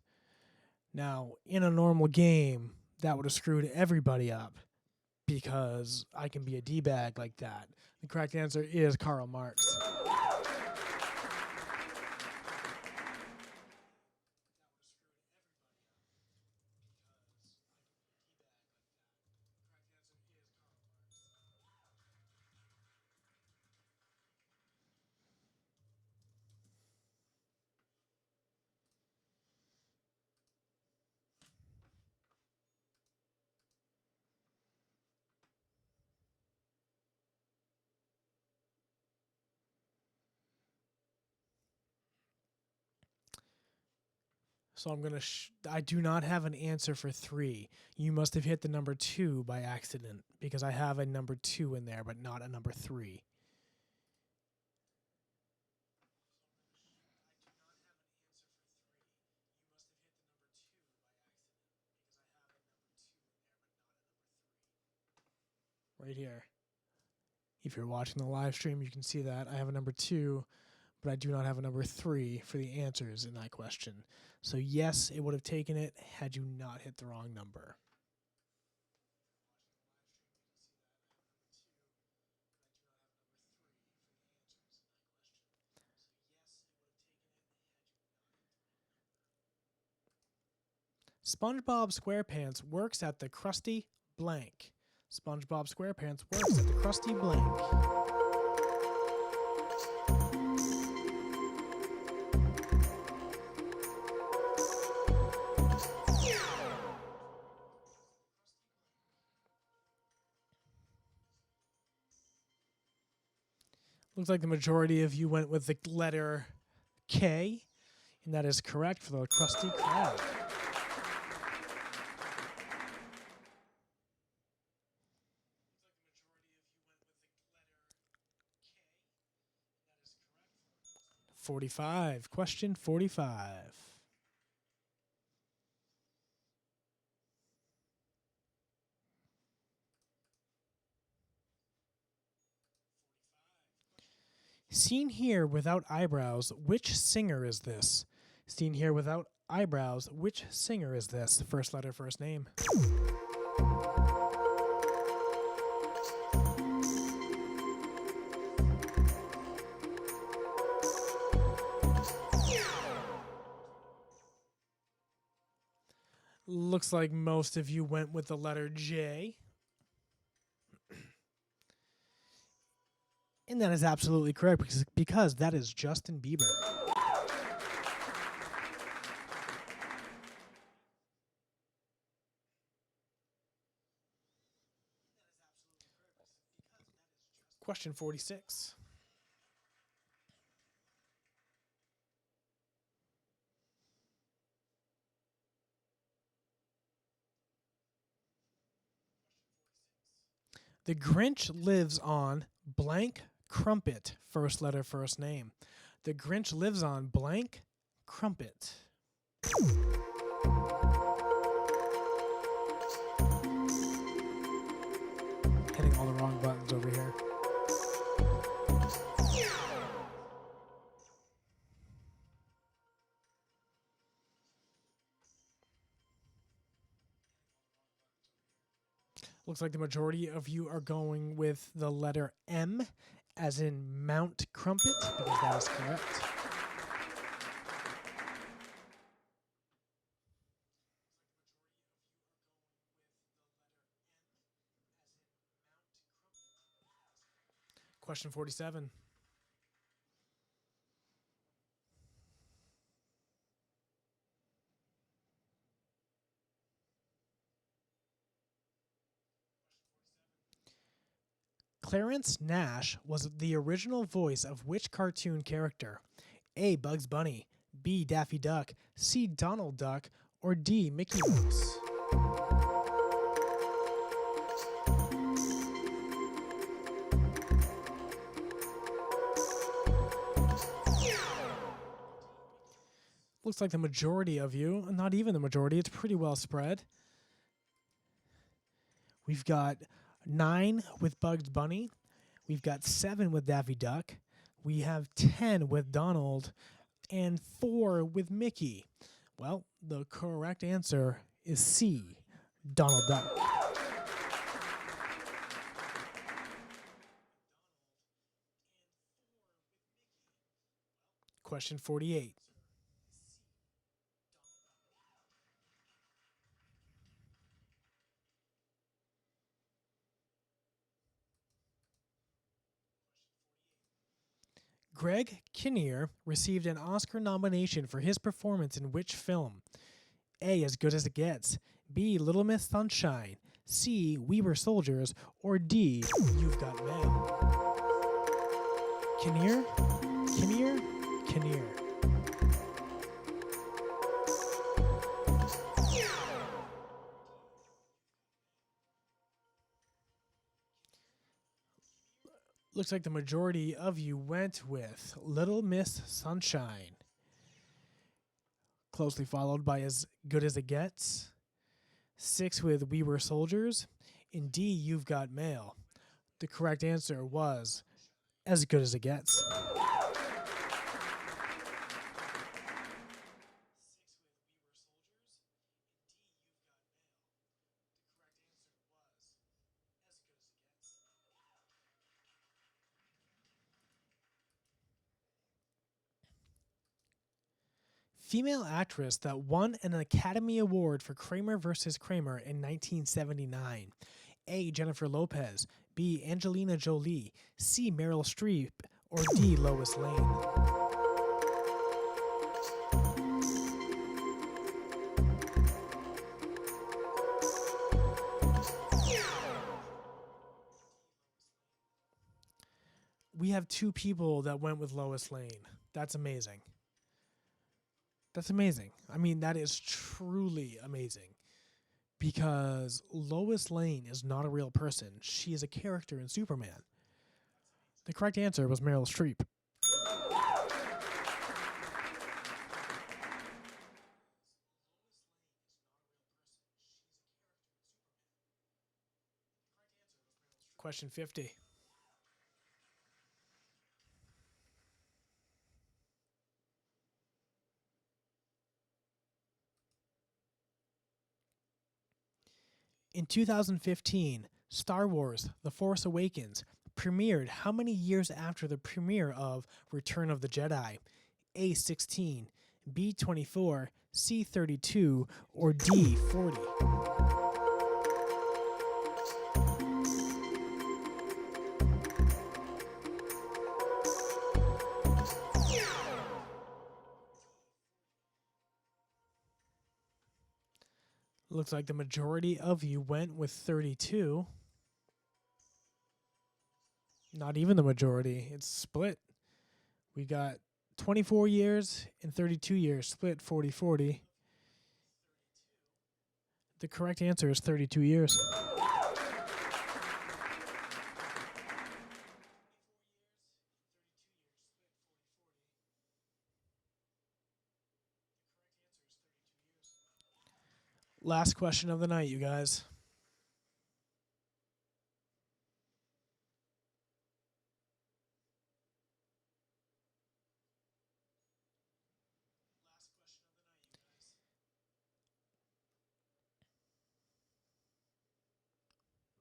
Now, in a normal game, that would have screwed everybody up because I can be a D-bag like that. The correct answer is Karl Marx. So I do not have an answer for 3. You must have hit the number 2 by accident because I have a number 2 in there, but not a number 3. Right here. If you're watching the live stream, you can see that I have a number 2, but I do not have a number 3 for the answers in that question. So yes, it would have taken it had you not hit the wrong number. SpongeBob SquarePants works at the Krusty Blank. SpongeBob SquarePants works at the Krusty Blank. Looks like the majority of you went with the letter K, and that is correct for the Krusty Krab. Question 45. Seen here without eyebrows, which singer is this? Seen here without eyebrows, which singer is this? First letter, first name. Looks like most of you went with the letter J. And that is absolutely correct because that is Justin Bieber. Question 46. The Grinch lives on blank crumpet. First letter, first name. The Grinch lives on blank crumpet. Hitting all the wrong buttons over here. Looks like the majority of you are going with the letter M, as in Mount Crumpet, because that is correct. Question 47. Clarence Nash was the original voice of which cartoon character? A. Bugs Bunny, B. Daffy Duck, C. Donald Duck, or D. Mickey Mouse? Looks like the majority of you, not even the majority, it's pretty well spread. We've got 9 with Bugs Bunny. We've got 7 with Daffy Duck. We have 10 with Donald and 4 with Mickey. Well, the correct answer is C, Donald Duck. Question 48. Greg Kinnear received an Oscar nomination for his performance in which film? A. As Good as It Gets, B. Little Miss Sunshine, C. We Were Soldiers, or D. You've Got Mail? Kinnear? Kinnear? Kinnear. Looks like the majority of you went with Little Miss Sunshine. Closely followed by As Good as It Gets. 6 with We Were Soldiers. And D, You've Got Mail. The correct answer was As Good as It Gets. Female actress that won an Academy Award for Kramer vs. Kramer in 1979. A. Jennifer Lopez, B. Angelina Jolie, C. Meryl Streep, or D. Lois Lane? We have 2 people that went with Lois Lane. That's amazing. That's amazing. I mean, that is truly amazing. Because Lois Lane is not a real person. She is a character in Superman. The correct answer was Meryl Streep. Question 50. In 2015, Star Wars The Force Awakens premiered how many years after the premiere of Return of the Jedi? A 16, B 24, C 32, or D 40? Looks like the majority of you went with 32. Not even the majority. It's split. We got 24 years and 32 years, split 40-40. The correct answer is 32 years. Last question of the night, you guys.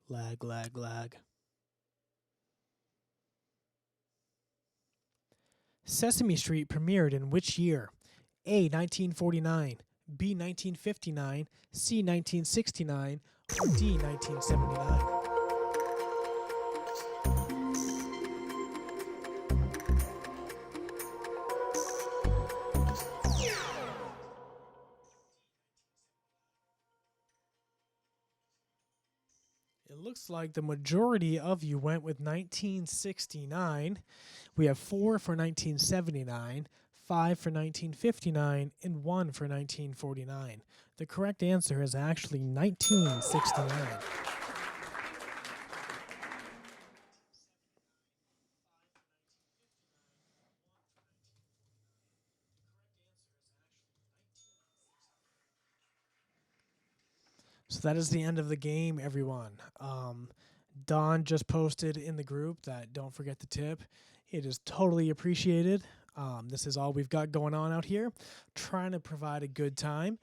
Lag, lag, lag. Sesame Street premiered in which year? A. 1949, B. 1959, C. 1969, or D. 1979? It looks like the majority of you went with 1969. We have 4 for 1979, 5 for 1959, and 1 for 1949. The correct answer is actually 1969. So that is the end of the game, everyone. Don just posted in the group that don't forget the tip. It is totally appreciated. This is all we've got going on out here, trying to provide a good time.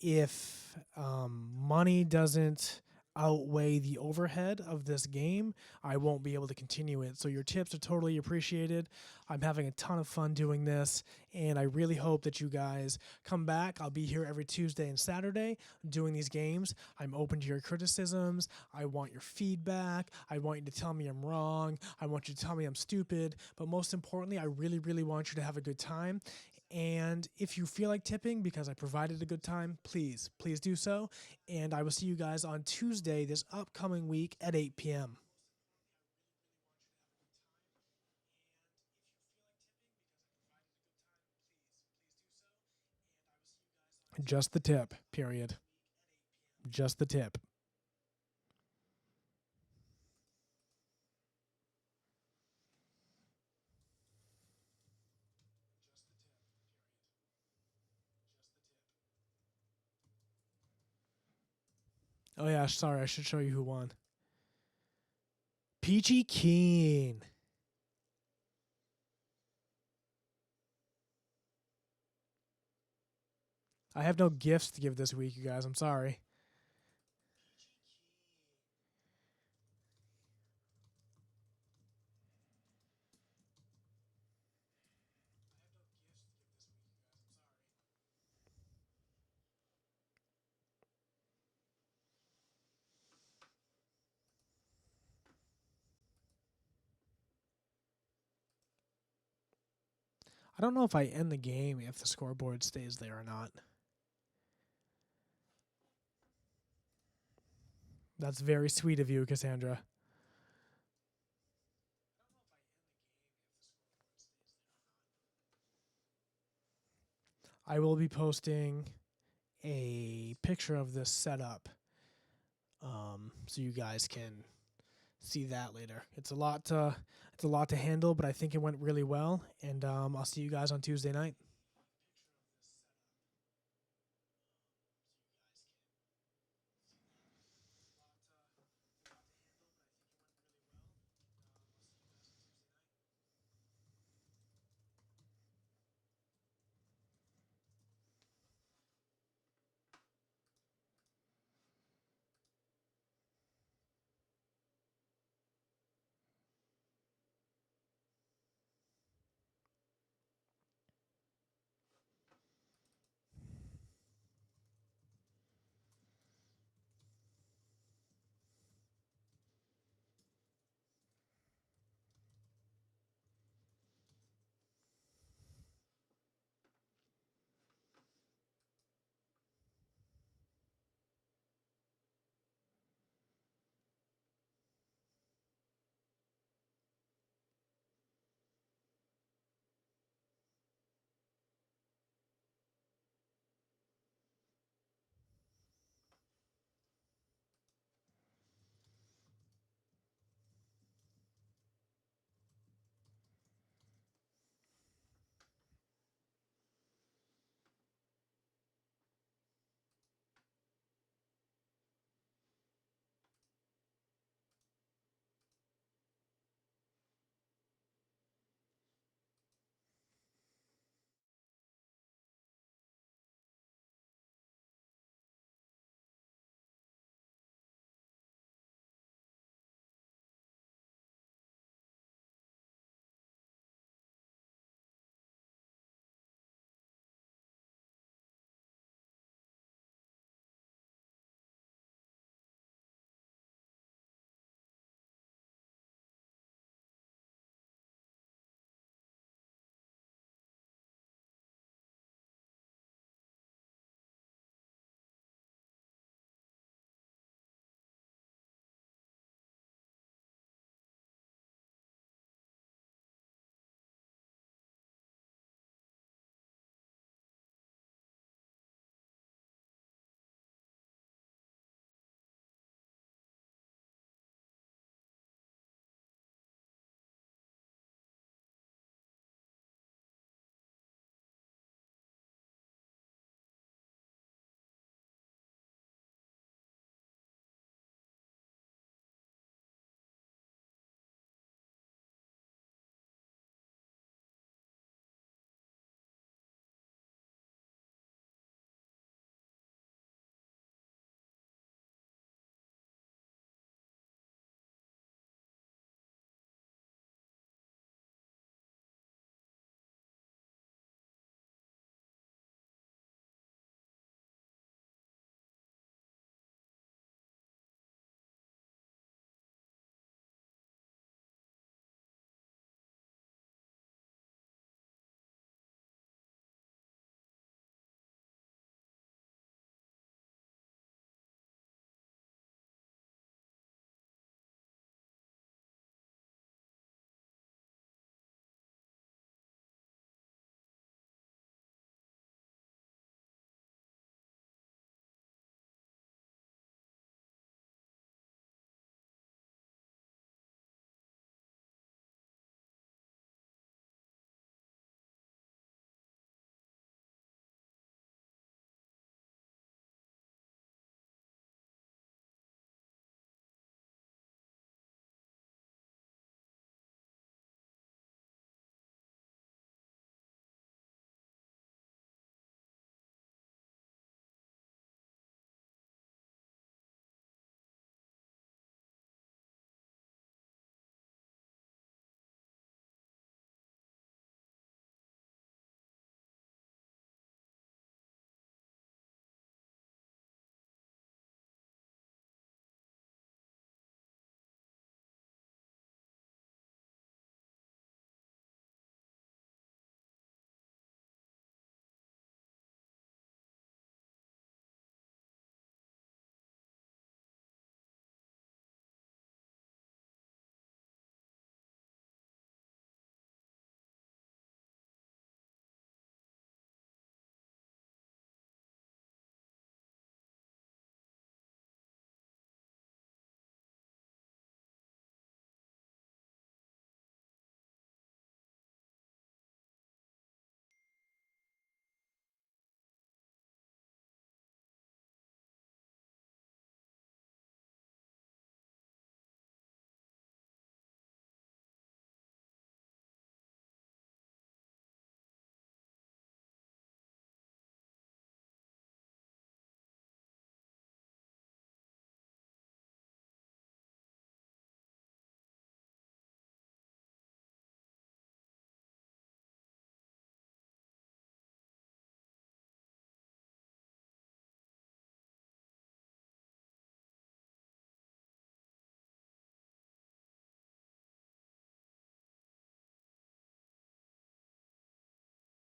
If money doesn't outweigh the overhead of this game, I won't be able to continue it. So your tips are totally appreciated. I'm having a ton of fun doing this, and I really hope that you guys come back. I'll be here every Tuesday and Saturday doing these games. I'm open to your criticisms. I want your feedback. I want you to tell me I'm wrong. I want you to tell me I'm stupid. But most importantly, I really, really want you to have a good time. And if you feel like tipping because I provided a good time, please do so. And I will see you guys on Tuesday this upcoming week at 8 p.m. Just the tip, period. Just the tip. Oh yeah, sorry, I should show you who won. Peachy Keen. I have no gifts to give this week, you guys. I'm sorry. I don't know if I end the game if the scoreboard stays there or not. That's very sweet of you, Cassandra. I will be posting a picture of this setup so you guys can see that later. It's a lot to handle, but I think it went really well, and I'll see you guys on Tuesday night.